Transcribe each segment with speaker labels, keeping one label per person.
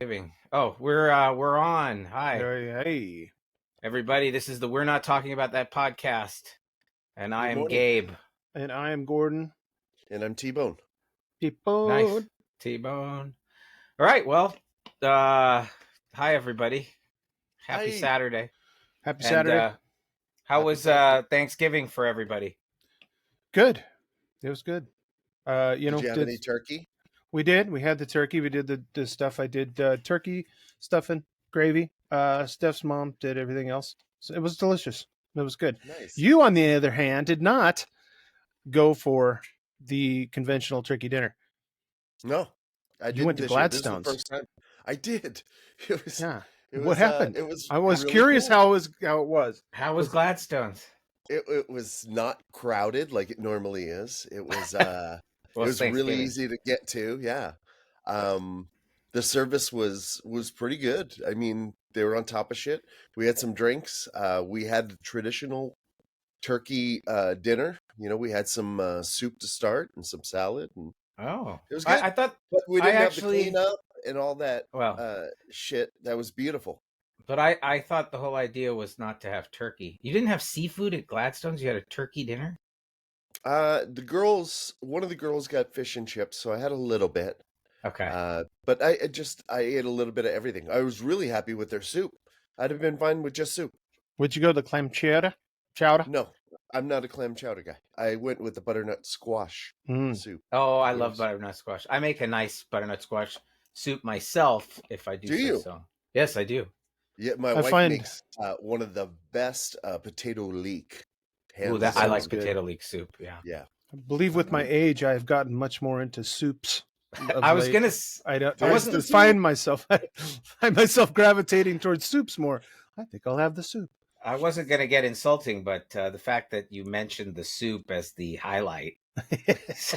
Speaker 1: Oh, we're on. Hi,
Speaker 2: Hey.
Speaker 1: everybody. This is the We're Not Talking About That podcast, and I
Speaker 3: Good
Speaker 1: am
Speaker 3: morning.
Speaker 1: Gabe.
Speaker 2: And I am Gordon.
Speaker 3: And I'm T-Bone.
Speaker 1: Nice,
Speaker 2: T-Bone.
Speaker 1: T-Bone. All right. Well, hi everybody. Happy
Speaker 3: Hi.
Speaker 1: Saturday.
Speaker 2: Happy
Speaker 1: And
Speaker 2: Saturday.
Speaker 1: how
Speaker 3: Happy
Speaker 1: was
Speaker 3: Saturday.
Speaker 1: Thanksgiving for everybody?
Speaker 2: Good. It was good.
Speaker 3: Did you have any turkey?
Speaker 2: We did. We had the turkey. We did the stuff. I did turkey, stuffing, gravy. Steph's mom did everything else. So it was delicious. It was good.
Speaker 3: Nice.
Speaker 2: You, on the other hand, did not go for the conventional turkey dinner.
Speaker 3: No, I
Speaker 2: You
Speaker 3: didn't
Speaker 2: went to
Speaker 3: this year. This is the
Speaker 2: Gladstone's.
Speaker 3: first time. I did. It was.
Speaker 2: Yeah.
Speaker 3: It
Speaker 2: What
Speaker 3: was.
Speaker 2: happened?
Speaker 3: It was.
Speaker 2: I was
Speaker 3: really
Speaker 2: curious
Speaker 3: cool.
Speaker 2: how it was.
Speaker 1: How was Gladstone's?
Speaker 3: It was not crowded like it normally is. It was. It
Speaker 1: Well, it's
Speaker 3: was really
Speaker 1: Thanksgiving.
Speaker 3: easy to get to. Yeah. The service was pretty good. I mean, they were on top of shit. We had some drinks. We had the traditional turkey dinner. You know, we had some soup to start and some salad, and
Speaker 1: Oh,
Speaker 3: it was good.
Speaker 1: I thought,
Speaker 3: But we
Speaker 1: I
Speaker 3: didn't have to
Speaker 1: actually,
Speaker 3: clean up and all that
Speaker 1: well,
Speaker 3: shit. That was beautiful.
Speaker 1: but I thought the whole idea was not to have turkey. You didn't have seafood at Gladstone's. You had a turkey dinner.
Speaker 3: One of the girls got fish and chips, so I had a little bit.
Speaker 1: Okay.
Speaker 3: But I ate a little bit of everything. I was really happy with their soup. I'd have been fine with just soup.
Speaker 2: Would you go to the clam chowder? Chowder?
Speaker 3: No, I'm not a clam chowder guy. I went with the butternut squash soup.
Speaker 1: Oh, I
Speaker 3: It
Speaker 1: love
Speaker 3: was-
Speaker 1: butternut squash. I make a nice butternut squash soup myself, if I do
Speaker 3: Do
Speaker 1: say
Speaker 3: you?
Speaker 1: so. Yes, I do.
Speaker 3: Yeah, my
Speaker 2: I
Speaker 3: wife
Speaker 2: find-
Speaker 3: makes one of the best potato leek.
Speaker 1: Ooh,
Speaker 3: Hands
Speaker 1: that I
Speaker 3: down.
Speaker 1: like
Speaker 2: sounds good.
Speaker 1: potato leek soup. Yeah.
Speaker 3: Yeah.
Speaker 2: I believe with my age, I have gotten much more into soups. of
Speaker 1: I was
Speaker 2: late.
Speaker 1: gonna.
Speaker 2: I don't.
Speaker 1: I
Speaker 2: I
Speaker 1: wasn't-
Speaker 2: find myself gravitating towards soups more. I think I'll have the soup.
Speaker 1: I wasn't gonna get insulting, but the fact that you mentioned the soup as the highlight, it's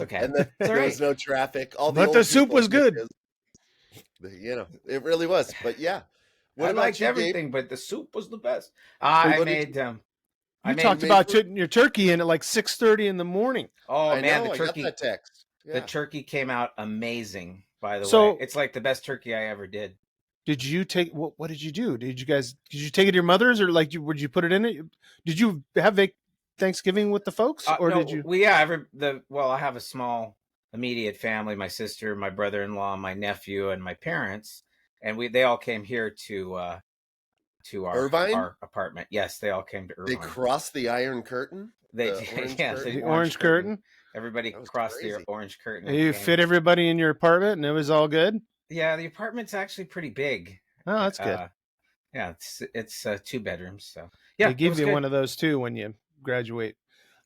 Speaker 1: okay.
Speaker 3: And then
Speaker 1: It's all
Speaker 3: there
Speaker 1: right.
Speaker 3: was no traffic. All
Speaker 2: But
Speaker 3: old
Speaker 2: the soup
Speaker 3: people
Speaker 2: was good.
Speaker 3: because, you know, it really was. But yeah. What
Speaker 1: I
Speaker 3: about
Speaker 1: liked
Speaker 3: you, Gabe?
Speaker 1: everything, but the soup was the best. I
Speaker 3: what did
Speaker 1: made. I
Speaker 2: You
Speaker 1: made.
Speaker 2: talked
Speaker 3: made
Speaker 2: about
Speaker 3: food?
Speaker 2: your turkey in at like 6:30 in the morning.
Speaker 1: Oh
Speaker 3: I
Speaker 1: man,
Speaker 3: know,
Speaker 1: the
Speaker 3: I got
Speaker 1: turkey.
Speaker 3: that text.
Speaker 1: The
Speaker 3: Yeah.
Speaker 1: turkey came out amazing. By the
Speaker 2: So-
Speaker 1: way, it's like the best turkey I ever did.
Speaker 2: Did you take what did you do? Did you take it to your mother's or like would you put it in it? Did you have Thanksgiving with the folks or
Speaker 1: No,
Speaker 2: did you?
Speaker 1: I have a small immediate family, my sister, my brother-in-law, my nephew, and my parents, and they all came here to our
Speaker 3: Irvine?
Speaker 1: apartment. Yes, they all came to
Speaker 3: They
Speaker 1: Irvine.
Speaker 3: crossed the Iron Curtain.
Speaker 1: They
Speaker 3: the orange
Speaker 1: yeah,
Speaker 3: curtain?
Speaker 2: The orange curtain?
Speaker 1: Everybody
Speaker 3: That was
Speaker 1: crossed the
Speaker 3: crazy.
Speaker 1: orange curtain.
Speaker 2: And
Speaker 1: and
Speaker 2: you
Speaker 1: came.
Speaker 2: fit everybody in your apartment and it was all good?
Speaker 1: Yeah, the apartment's actually pretty big.
Speaker 2: Oh, that's good.
Speaker 1: Yeah, it's 2 bedrooms. So yeah,
Speaker 2: They
Speaker 1: it
Speaker 2: give
Speaker 1: was
Speaker 2: you
Speaker 1: good.
Speaker 2: one of those too when you graduate.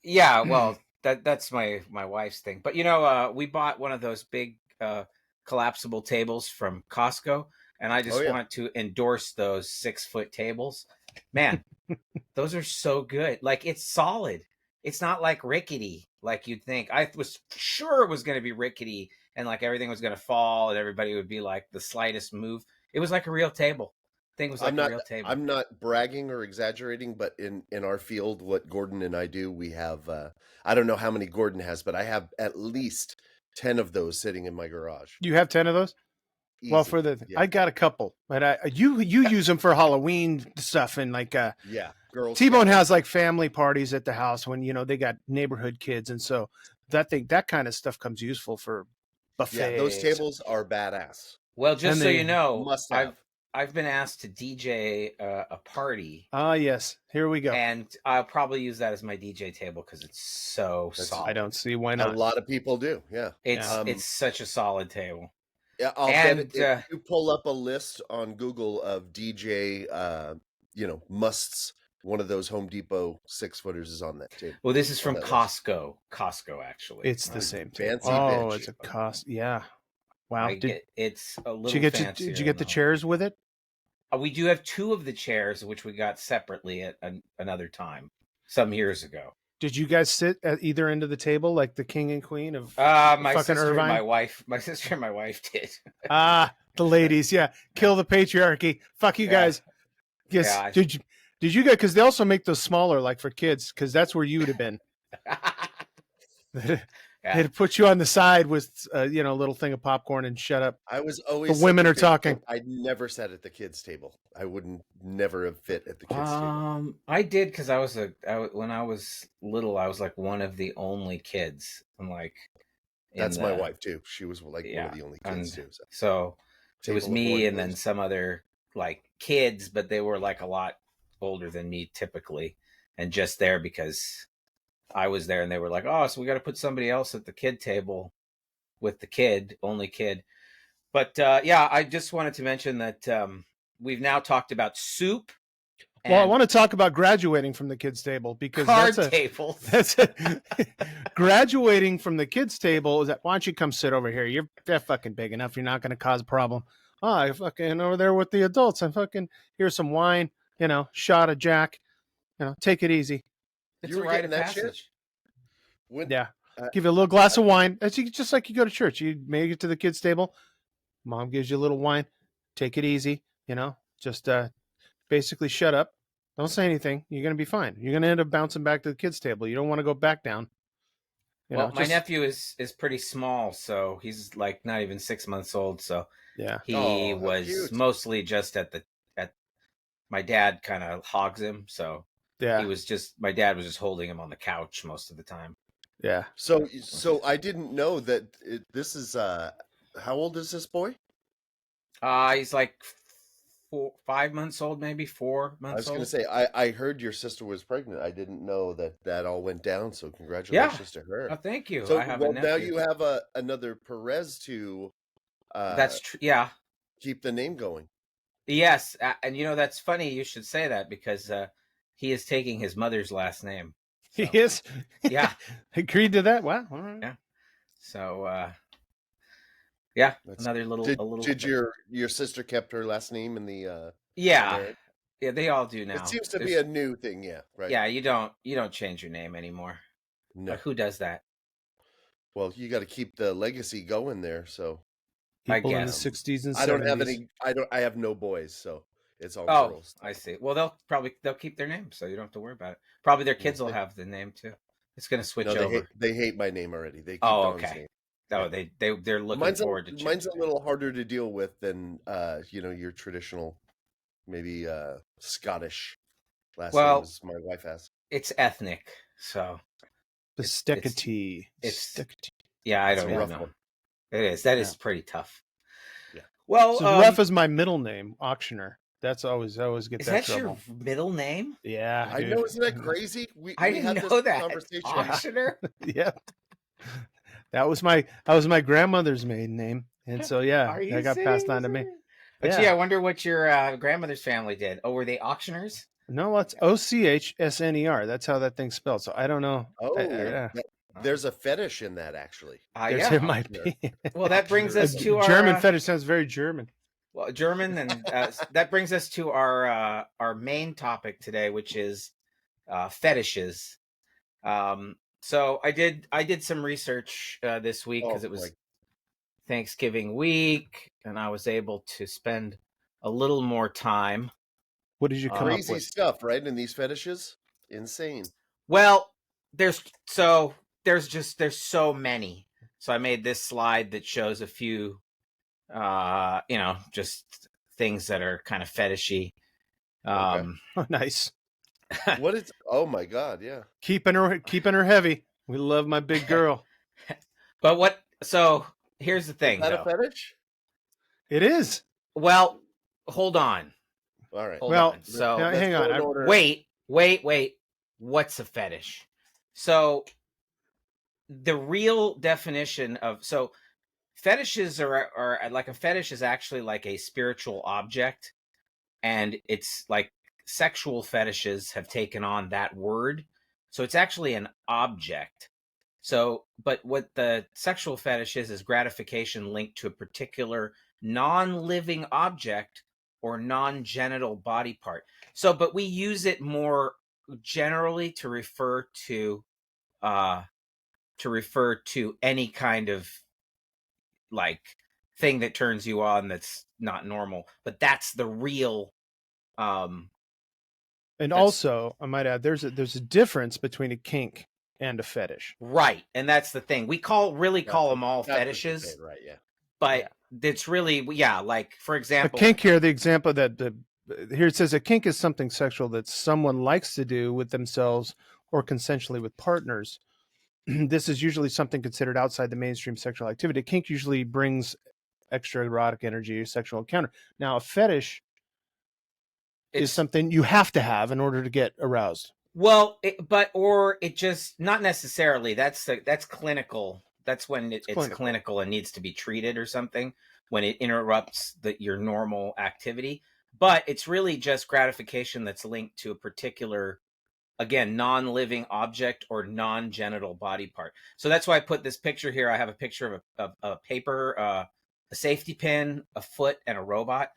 Speaker 1: Yeah, well, that's my wife's thing. But we bought one of those big collapsible tables from Costco, and I just
Speaker 3: Oh, yeah.
Speaker 1: want to endorse those 6-foot tables. Man, those are so good. Like it's solid. It's not like rickety like you'd think. I was sure it was going to be rickety and like everything was going to fall and everybody would be like the slightest move. It was like a real table. Thing was like a real table.
Speaker 3: I'm not bragging or exaggerating, but in our field, what Gordon and I do, we have I don't know how many Gordon has, but I have at least 10 of those sitting in my garage.
Speaker 2: You have 10 of those? Well,
Speaker 3: Easy.
Speaker 2: for the
Speaker 3: Yeah.
Speaker 2: I got a couple, but you use them for Halloween stuff and like
Speaker 3: Yeah, girls.
Speaker 2: T-Bone has like family parties at the house when they got neighborhood kids, and so that kind of stuff comes useful for buffets.
Speaker 3: Yeah, those tables are badass.
Speaker 1: Well, just
Speaker 2: And
Speaker 1: so
Speaker 2: they
Speaker 1: you know,
Speaker 3: Must have.
Speaker 1: I've been asked to DJ a party,
Speaker 2: Ah, yes. Here we go.
Speaker 1: and I'll probably use that as my DJ table because it's so
Speaker 3: That's-
Speaker 1: solid.
Speaker 2: I don't see why
Speaker 3: A
Speaker 2: not.
Speaker 3: lot of people do. Yeah.
Speaker 1: It's such a solid table.
Speaker 3: Yeah, I'll
Speaker 1: And,
Speaker 3: bet if you pull up a list on Google of DJ, musts, one of those Home Depot 6-footers is on that table.
Speaker 1: Well, this is from
Speaker 3: that list.
Speaker 1: Costco. Costco, actually.
Speaker 2: It's the same thing.
Speaker 3: Fancy
Speaker 2: Oh,
Speaker 3: bitch.
Speaker 2: it's a cost. Yeah. Wow.
Speaker 1: It's a little.
Speaker 2: Did you get
Speaker 1: fancier
Speaker 2: did you get the
Speaker 1: though.
Speaker 2: chairs with it?
Speaker 1: We do have 2 of the chairs, which we got separately at another time, some years ago.
Speaker 2: Did you guys sit at either end of the table like the king and queen of
Speaker 1: My
Speaker 2: fucking
Speaker 1: sister
Speaker 2: Irvine?
Speaker 1: and my sister and my wife did.
Speaker 2: the ladies? Yeah, kill the patriarchy. Fuck you
Speaker 1: Yeah.
Speaker 2: guys. Yes.
Speaker 1: Yeah,
Speaker 2: Did you guys? Because they also make those smaller, like for kids. Because that's where you would have been.
Speaker 1: Yeah.
Speaker 2: They'd put you on the side with a little thing of popcorn and shut up.
Speaker 3: I was always
Speaker 2: The women
Speaker 3: such a
Speaker 2: are
Speaker 3: big
Speaker 2: talking.
Speaker 3: kid. I never sat at the kids' table. I wouldn't never have fit at the kids' table.
Speaker 1: I did because when I was little, I was like one of the only kids. I'm like in
Speaker 3: That's my
Speaker 1: the
Speaker 3: wife too. She was like one of the only kids
Speaker 1: and
Speaker 3: too.
Speaker 1: so it was
Speaker 3: Table of
Speaker 1: me
Speaker 3: one,
Speaker 1: and then
Speaker 3: please.
Speaker 1: some other like kids, but they were like a lot older than me typically, and just there because I was there, and they were like, "Oh, so we got to put somebody else at the kid table with the only kid." But yeah, I just wanted to mention that we've now talked about soup
Speaker 2: Well, I
Speaker 1: and
Speaker 2: want to talk about graduating from the kids' table because
Speaker 1: card tables.
Speaker 2: Graduating from the kids' table is that. Why don't you come sit over here? You're fucking big enough. You're not going to cause a problem. Oh, I fucking over there with the adults. I'm fucking here's some wine. Shot of Jack. Take it easy.
Speaker 1: It's
Speaker 3: You
Speaker 1: a
Speaker 3: were
Speaker 1: rite
Speaker 3: getting
Speaker 1: of
Speaker 3: that shit?
Speaker 1: passage.
Speaker 3: When
Speaker 2: Yeah.
Speaker 3: uh,
Speaker 2: Give you a little glass of wine. That's just like you go to church. You make it to the kids' table. Mom gives you a little wine. Take it easy. Just basically shut up. Don't say anything. You're going to be fine. You're going to end up bouncing back to the kids' table. You don't want to go back down.
Speaker 1: Well, my
Speaker 2: Just
Speaker 1: nephew is pretty small, so he's like not even 6 months old. So
Speaker 2: yeah.
Speaker 1: he
Speaker 3: oh, how
Speaker 1: was
Speaker 3: cute.
Speaker 1: mostly just at my dad kind of hogs him, so
Speaker 2: Yeah.
Speaker 1: my dad was just holding him on the couch most of the time.
Speaker 2: Yeah.
Speaker 3: So I didn't know that this is how old is this boy?
Speaker 1: He's like 5 months old, maybe 4
Speaker 3: I
Speaker 1: months
Speaker 3: was going to
Speaker 1: old.
Speaker 3: say I heard your sister was pregnant. I didn't know that all went down. So
Speaker 1: Yeah.
Speaker 3: congratulations to her.
Speaker 1: Oh, thank you.
Speaker 3: So
Speaker 1: I have a
Speaker 3: well now
Speaker 1: nephew.
Speaker 3: you have another Perez to
Speaker 1: That's true. Yeah.
Speaker 3: keep the name going.
Speaker 1: Yes, and that's funny. You should say that because he is taking his mother's last name. So,
Speaker 2: He is.
Speaker 1: yeah.
Speaker 2: Agreed to that. Wow. All right.
Speaker 1: Yeah. So yeah,
Speaker 3: That's
Speaker 1: another little
Speaker 3: did
Speaker 1: a little.
Speaker 3: did your sister kept her last name in the
Speaker 1: Yeah,
Speaker 3: marriage?
Speaker 1: yeah, they all do
Speaker 3: It
Speaker 1: now.
Speaker 3: seems to be a new thing, yeah, right.
Speaker 1: Yeah, you don't change your name anymore.
Speaker 3: No.
Speaker 1: Like, who does that?
Speaker 3: Well, you got to keep the legacy going there. So
Speaker 1: I
Speaker 2: People in the
Speaker 1: guess.
Speaker 2: 60s and 70s.
Speaker 3: I don't have any. I have no boys, so it's all
Speaker 1: Oh,
Speaker 3: girls.
Speaker 1: I see. Well, they'll keep their name, so you don't have to worry about it. Probably their kids will
Speaker 3: They-
Speaker 1: have the name too. It's gonna switch
Speaker 3: No,
Speaker 1: over.
Speaker 3: they hate my name already. They keep
Speaker 1: Oh,
Speaker 3: Don's
Speaker 1: okay.
Speaker 3: name.
Speaker 1: Oh,
Speaker 3: Yeah.
Speaker 1: they're looking
Speaker 3: Mine's
Speaker 1: forward to
Speaker 3: mine's
Speaker 1: changing
Speaker 3: a little harder to deal with than your traditional, maybe Scottish last
Speaker 1: Well,
Speaker 3: names my wife has.
Speaker 1: it's ethnic, so
Speaker 2: The stickety.
Speaker 1: it's yeah. I
Speaker 3: It's a
Speaker 1: don't even
Speaker 3: rough
Speaker 1: know.
Speaker 3: one.
Speaker 1: It is. That is pretty tough.
Speaker 3: Yeah.
Speaker 1: Well,
Speaker 2: It's as rough as my middle name, Auctioneer. That's I always get
Speaker 1: is
Speaker 2: that
Speaker 1: that
Speaker 2: trouble.
Speaker 1: your middle name?
Speaker 2: Yeah,
Speaker 3: I
Speaker 2: dude.
Speaker 3: know, isn't that crazy?
Speaker 1: I
Speaker 3: We
Speaker 1: didn't
Speaker 3: had
Speaker 1: know
Speaker 3: this
Speaker 1: that.
Speaker 3: conversation.
Speaker 1: Auctioneer.
Speaker 2: Yeah. That was my grandmother's maiden name. And so
Speaker 1: Are
Speaker 2: that
Speaker 1: you
Speaker 2: got passed on to me.
Speaker 1: serious? But gee, I wonder what your grandmother's family did. Oh, were they auctioneers?
Speaker 2: No, it's OCHSNER. That's how that thing's spelled. So I don't know.
Speaker 3: Oh,
Speaker 2: Yeah.
Speaker 3: there's a fetish in that actually.
Speaker 2: It
Speaker 1: Yeah.
Speaker 2: might be.
Speaker 1: Well, that brings
Speaker 3: A
Speaker 1: us to our
Speaker 2: German fetish sounds very German.
Speaker 1: well, German, and that brings us to our main topic today, which is fetishes. So I did some research this week because
Speaker 3: Oh
Speaker 1: it
Speaker 3: my!
Speaker 1: was Thanksgiving week, and I was able to spend a little more time.
Speaker 2: What did you come up
Speaker 3: Crazy
Speaker 2: with?
Speaker 3: stuff, right? In these fetishes, insane.
Speaker 1: Well, there's so many. So I made this slide that shows a few, just things that are kind of fetishy.
Speaker 3: Okay.
Speaker 2: Oh, nice.
Speaker 3: What is? Oh my God! Yeah.
Speaker 2: Keeping her heavy. We love my big girl.
Speaker 1: But so here's the thing,
Speaker 3: Is that
Speaker 1: though.
Speaker 3: a fetish?
Speaker 2: It is.
Speaker 1: Well, hold on.
Speaker 3: All right.
Speaker 1: Hold
Speaker 2: Well,
Speaker 1: on. So
Speaker 2: now, hang
Speaker 3: go
Speaker 2: on.
Speaker 3: in order.
Speaker 1: wait. What's a fetish? So the real definition of fetishes are like a fetish is actually like a spiritual object, and it's like sexual fetishes have taken on that word. So it's actually an object. So, but what the sexual fetish is gratification linked to a particular non-living object or non-genital body part. So, but we use it more generally to refer to any kind of like thing that turns you on that's not normal. But that's the real
Speaker 2: And also, I might add, there's a difference between a kink and a fetish.
Speaker 1: Right. And that's the thing. We call them all
Speaker 3: That's what you're
Speaker 1: fetishes,
Speaker 3: saying, right? Yeah.
Speaker 1: but it's really, like, for
Speaker 2: A
Speaker 1: example,
Speaker 2: kink here, the example that here it says a kink is something sexual that someone likes to do with themselves or consensually with partners. This is usually something considered outside the mainstream sexual activity. Kink usually brings extra erotic energy or sexual encounter. Now, a fetish is something you have to have in order to get aroused.
Speaker 1: Well, it just not necessarily. That's clinical. That's when it's clinical and needs to be treated or something, when it interrupts your normal activity. But it's really just gratification that's linked to a particular, again, non-living object or non-genital body part. So that's why I put this picture here. I have a picture of a paper, a safety pin, a foot, and a robot.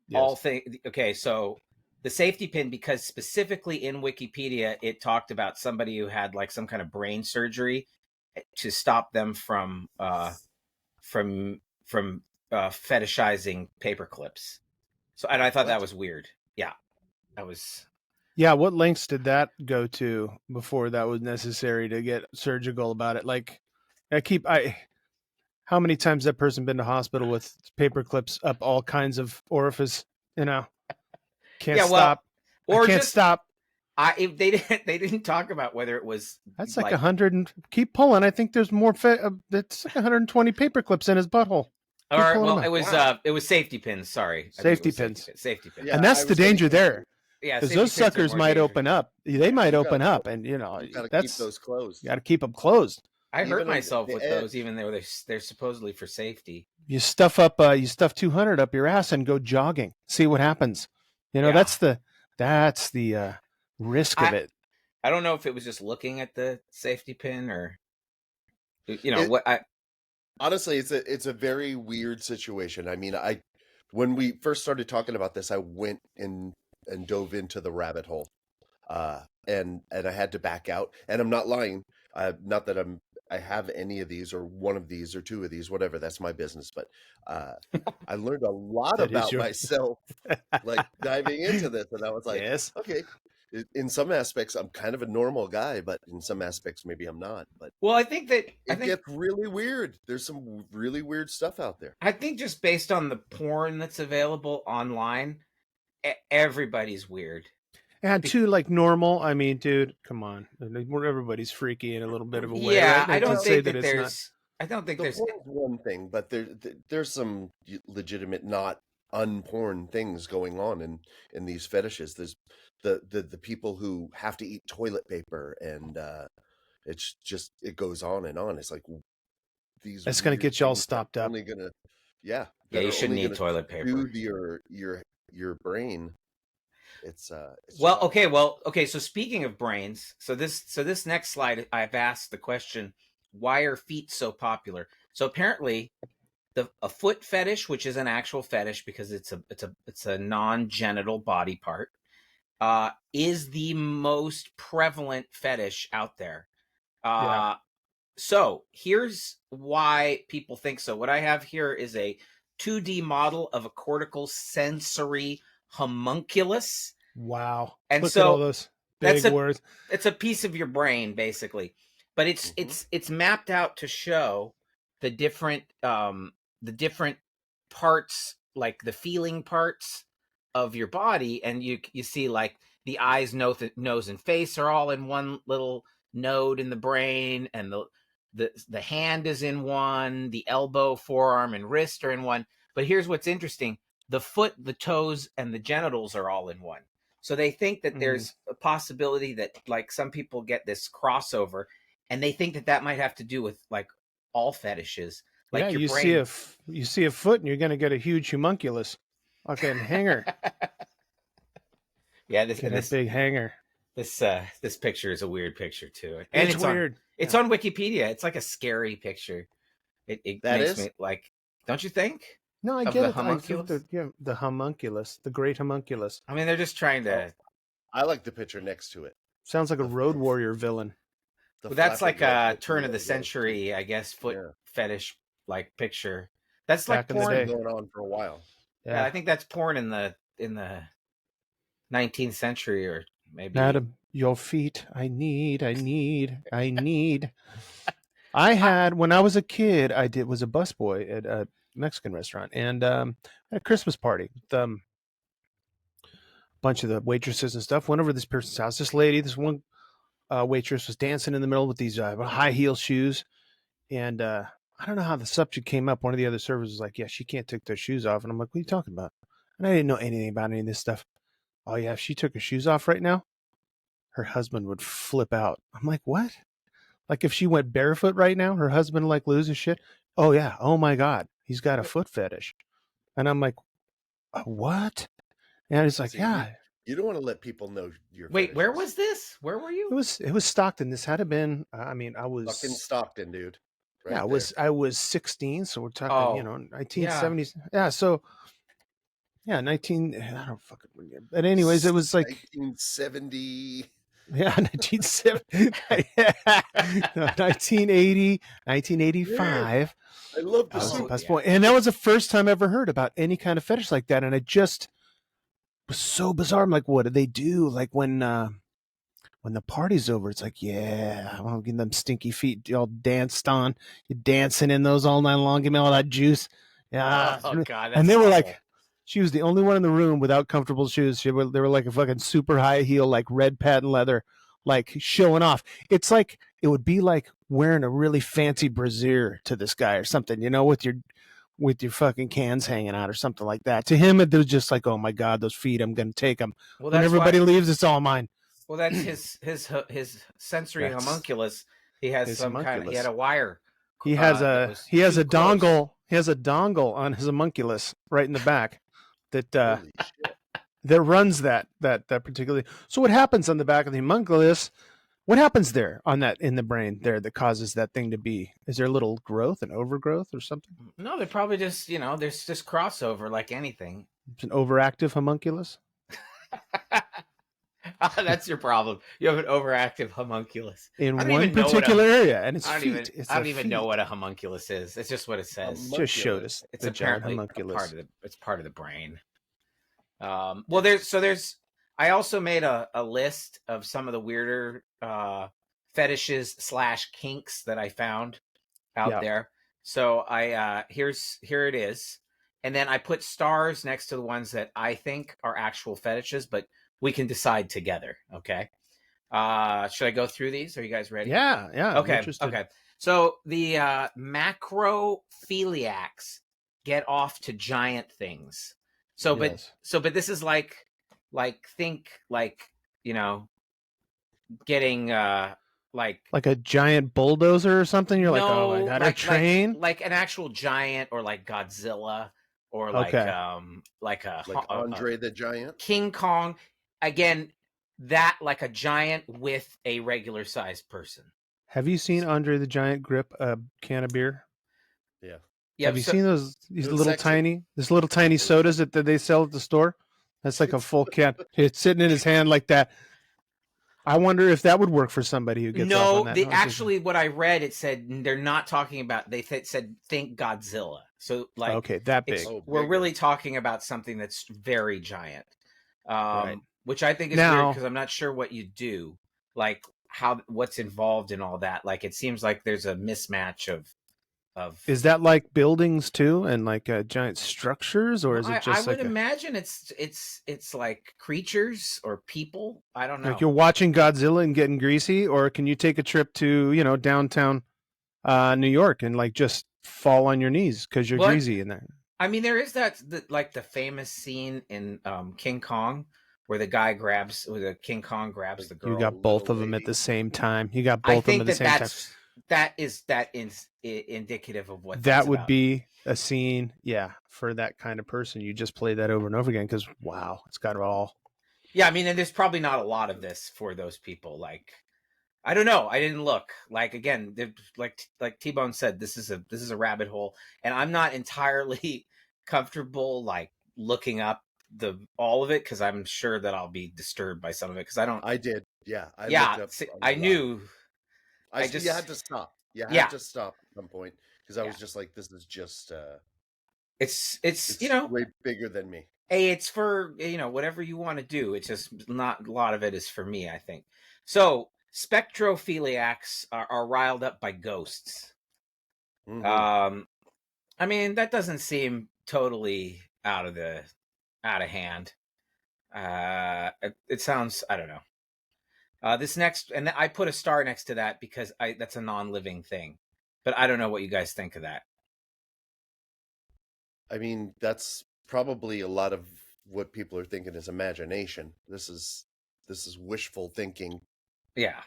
Speaker 2: Yes.
Speaker 1: Okay, so the safety pin, because specifically in Wikipedia it talked about somebody who had like some kind of brain surgery to stop them from fetishizing paper clips. So, and I thought that was weird. Yeah, that was.
Speaker 2: Yeah, what lengths did that go to before that was necessary to get surgical about it? Like, how many times that person been to hospital with paper clips up all kinds of orifice? You know, can't stop. Or I can't stop.
Speaker 1: They didn't talk about whether it was.
Speaker 2: That's like 100 and keep pulling. I think there's more. That's like 120 paper clips in his butthole.
Speaker 1: All right. Well, it was safety pins. Sorry,
Speaker 2: safety pins.
Speaker 1: Safety pins.
Speaker 2: Yeah, and that's the danger there.
Speaker 1: Yeah,
Speaker 2: because those suckers might open up. They might open up, and
Speaker 3: you gotta keep those closed.
Speaker 2: You got to keep them closed.
Speaker 1: I hurt myself with those, even though they're supposedly for safety.
Speaker 2: You stuff 200 up your ass and go jogging. See what happens. You know, that's the risk of it.
Speaker 1: I don't know if it was just looking at the safety pin or, what I.
Speaker 3: Honestly, it's a very weird situation. I mean, when we first started talking about this, I went and dove into the rabbit hole, and I had to back out. And I'm not lying. Not that I have any of these or one of these or two of these, whatever. That's my business. But I learned a lot about myself, like diving into this, and I was like,
Speaker 2: yes.
Speaker 3: Okay. In some aspects, I'm kind of a normal guy, but in some aspects, maybe I'm not. But
Speaker 1: well, I think it
Speaker 3: gets really weird. There's some really weird stuff out there.
Speaker 1: I think just based on the porn that's available online, everybody's weird.
Speaker 2: And too, like normal. I mean, dude, come on. Everybody's freaky in a little bit of a way.
Speaker 1: Yeah,
Speaker 2: right?
Speaker 1: I don't think that there's. I don't think there's
Speaker 3: one thing, but there's some legitimate, not unporn things going on in these fetishes. There's the people who have to eat toilet paper, and it's just it goes on and on. It's like these.
Speaker 2: That's gonna get y'all stopped up.
Speaker 3: Only gonna, yeah.
Speaker 1: You shouldn't eat toilet paper.
Speaker 3: Your brain. It's
Speaker 1: okay. So speaking of brains, so this next slide, I've asked the question, why are feet so popular? So apparently, a foot fetish, which is an actual fetish because it's a non-genital body part, is the most prevalent fetish out there. So here's why people think so. What I have here is a 2D model of a cortical sensory homunculus.
Speaker 2: Wow.
Speaker 1: And
Speaker 2: look
Speaker 1: so
Speaker 2: at all those big words.
Speaker 1: It's a piece of your brain, basically. But it's mapped out to show the different parts, like the feeling parts of your body, and you see like the eyes, nose, and face are all in one little node in the brain, and the hand is in one, the elbow, forearm, and wrist are in one. But here's what's interesting: the foot, the toes, and the genitals are all in one. So they think that there's a possibility that like some people get this crossover, and they think that might have to do with like all fetishes. Like your brain.
Speaker 2: You see a foot, and you're going to get a huge homunculus, like a hanger.
Speaker 1: Yeah, this
Speaker 2: big hanger.
Speaker 1: This picture is a weird picture too,
Speaker 2: and it's weird.
Speaker 1: It's on Wikipedia. It's like a scary picture. It makes me like, don't you think?
Speaker 2: No, I get it. Homunculus? The homunculus, the great homunculus.
Speaker 1: I mean, they're just trying to.
Speaker 3: I like the picture next to it.
Speaker 2: Sounds like a Road Warrior villain.
Speaker 1: Well, that's like a turn of the century, I guess, foot fetish like picture. That's
Speaker 2: back
Speaker 1: like porn
Speaker 3: going on for a while.
Speaker 1: Yeah, I think that's porn in the 19th century, or maybe
Speaker 2: Your feet, I need. I had when I was a kid, was a busboy at a Mexican restaurant, and at a Christmas party. Bunch of the waitresses and stuff went over to this person's house. This one waitress was dancing in the middle with these high heel shoes, and I don't know how the subject came up. One of the other servers was like, "Yeah, she can't take those shoes off," and I'm like, "What are you talking about?" And I didn't know anything about any of this stuff. Oh yeah, if she took her shoes off right now, her husband would flip out. I'm like, what? Like if she went barefoot right now, her husband would like lose his shit. Oh yeah. Oh my God, he's got a foot fetish. And I'm like, what? And it's like,
Speaker 3: See,
Speaker 2: yeah,
Speaker 3: you don't want to let people know your
Speaker 1: Wait, where
Speaker 3: fetishes.
Speaker 1: was this? Where were you?
Speaker 2: it was Stockton. This had to been. I mean, I
Speaker 3: Fucking
Speaker 2: was
Speaker 3: Stockton, dude.
Speaker 2: yeah,
Speaker 3: Right there.
Speaker 2: I was 16, so we're talking,
Speaker 1: Oh, yeah.
Speaker 2: 1970s. Yeah, so yeah, 19. I don't fucking. But anyways, it was like
Speaker 3: 1970.
Speaker 2: yeah, 1970, 1980, 1985.
Speaker 3: I love the
Speaker 2: I was a
Speaker 1: Oh,
Speaker 3: suit.
Speaker 1: yeah.
Speaker 2: busboy, and that was the first time I ever heard about any kind of fetish like that, and it just was so bizarre. I'm like, what do they do? Like when the party's over, it's like, yeah, I want to get them stinky feet all danced on. You're dancing in those all night long. Give me all that juice. Yeah,
Speaker 1: Oh God,
Speaker 2: and
Speaker 1: that's
Speaker 2: they were
Speaker 1: awful.
Speaker 2: like, she was the only one in the room without comfortable shoes. They were like a fucking super high heel, like red patent leather, like showing off. It's like it would be like wearing a really fancy brassiere to this guy or something, with your fucking cans hanging out or something like that. To him, it was just like, oh my God, those feet, I'm gonna take them.
Speaker 1: Well,
Speaker 2: When
Speaker 1: that's why.
Speaker 2: everybody leaves, it's all mine.
Speaker 1: Well, that's his sensory
Speaker 2: That's
Speaker 1: homunculus. He has
Speaker 2: his
Speaker 1: some kind. He had
Speaker 2: homunculus.
Speaker 1: a wire that was
Speaker 2: He has
Speaker 1: too
Speaker 2: a
Speaker 1: close.
Speaker 2: dongle. He has a dongle on his homunculus right in the back that
Speaker 3: Holy shit.
Speaker 2: that runs that particularly. So what happens on the back of the homunculus? What happens there on that in the brain there that causes that thing to be? Is there a little growth, an overgrowth, or something?
Speaker 1: No, they're probably just there's just crossover like anything.
Speaker 2: It's an overactive homunculus.
Speaker 1: That's your problem. You have an overactive homunculus. I
Speaker 2: In
Speaker 1: don't
Speaker 2: one
Speaker 1: even know what
Speaker 2: particular
Speaker 1: a
Speaker 2: area, and it's feet. It's
Speaker 1: I
Speaker 2: a
Speaker 1: don't even know
Speaker 2: feet.
Speaker 1: what a homunculus is. It's just what it says.
Speaker 2: Just showed
Speaker 3: Homunculus.
Speaker 2: us
Speaker 1: It's
Speaker 2: the giant
Speaker 1: apparently a
Speaker 2: homunculus.
Speaker 1: it's part of the brain. Well, there's I also made a list of some of the weirder fetishes / kinks that I found out
Speaker 2: Yeah.
Speaker 1: there. So here it is, and then I put stars next to the ones that I think are actual fetishes, but we can decide together. Okay. Should I go through these? Are you guys ready?
Speaker 2: Yeah, I'm
Speaker 1: Okay.
Speaker 2: interested.
Speaker 1: Okay. So the macrophiliacs get off to giant things. So,
Speaker 2: Yes.
Speaker 1: but this is think getting
Speaker 2: Like a giant bulldozer or something. You're like, oh my
Speaker 1: no,
Speaker 2: God, a train.
Speaker 1: like an actual giant, or like Godzilla, or
Speaker 2: Okay.
Speaker 1: like a,
Speaker 3: Like
Speaker 1: a
Speaker 3: Andre the Giant.
Speaker 1: King Kong. Again, that like a giant with a regular sized person.
Speaker 2: Have you seen Andre the Giant grip a can of beer?
Speaker 3: Yeah.
Speaker 1: Yeah.
Speaker 2: Have you
Speaker 1: So
Speaker 2: seen these
Speaker 3: It was
Speaker 2: little tiny
Speaker 3: was
Speaker 2: sodas that they sell at the store? That's like a full can. It's sitting in his hand like that. I wonder if that would work for somebody who gets off on
Speaker 1: no,
Speaker 2: that.
Speaker 1: they
Speaker 2: No, it's just-
Speaker 1: actually what I read, it said they're not talking about. They said think Godzilla. So like
Speaker 2: okay, that
Speaker 1: it's
Speaker 2: big.
Speaker 3: Oh,
Speaker 1: we're
Speaker 3: bigger.
Speaker 1: really talking about something that's very giant.
Speaker 2: Right.
Speaker 1: Which I think is weird
Speaker 2: Now-
Speaker 1: because I'm not sure what you do, like what's involved in all that. Like it seems like there's a mismatch of
Speaker 2: Is that like buildings too, and like giant structures, or is it
Speaker 1: I
Speaker 2: just
Speaker 1: would
Speaker 2: like
Speaker 1: imagine it's like creatures or people. I don't know.
Speaker 2: like you're watching Godzilla and getting greasy, or can you take a trip to downtown New York and like just fall on your knees because you're
Speaker 1: Well,
Speaker 2: greasy in there?
Speaker 1: I mean, there is like the famous scene in King Kong where the King Kong grabs the girl.
Speaker 2: You got both of them at the same time. You got
Speaker 1: I
Speaker 2: both of them
Speaker 1: think
Speaker 2: at the same time.
Speaker 1: that is indicative of what
Speaker 2: That
Speaker 1: that's
Speaker 2: would
Speaker 1: about.
Speaker 2: be a scene, yeah, for that kind of person. You just play that over and over again because wow, it's got it all.
Speaker 1: Yeah, I mean, and there's probably not a lot of this for those people. Like, I don't know. I didn't look. Like again, like T-Bone said, this is a rabbit hole, and I'm not entirely comfortable like looking up all of it because I'm sure that I'll be disturbed by some of it because I don't.
Speaker 3: I did. Yeah. I
Speaker 1: Yeah,
Speaker 3: looked up.
Speaker 1: see,
Speaker 3: a
Speaker 1: I
Speaker 3: lot.
Speaker 1: knew.
Speaker 3: You had to stop. You had
Speaker 1: Yeah.
Speaker 3: to stop at some point because I
Speaker 1: Yeah.
Speaker 3: was just like, this is just
Speaker 1: It's
Speaker 3: it's way bigger than me.
Speaker 1: Hey, it's for, whatever you want to do. It's just not a lot of it is for me, I think. So, spectrophiliacs are riled up by ghosts.
Speaker 3: Hmm.
Speaker 1: Um, I mean, that doesn't seem totally out of hand. It sounds, I don't know. This next, and I put a star next to that because that's a non-living thing, but I don't know what you guys think of that.
Speaker 3: I mean, that's probably a lot of what people are thinking is imagination. This is wishful thinking
Speaker 1: Yeah.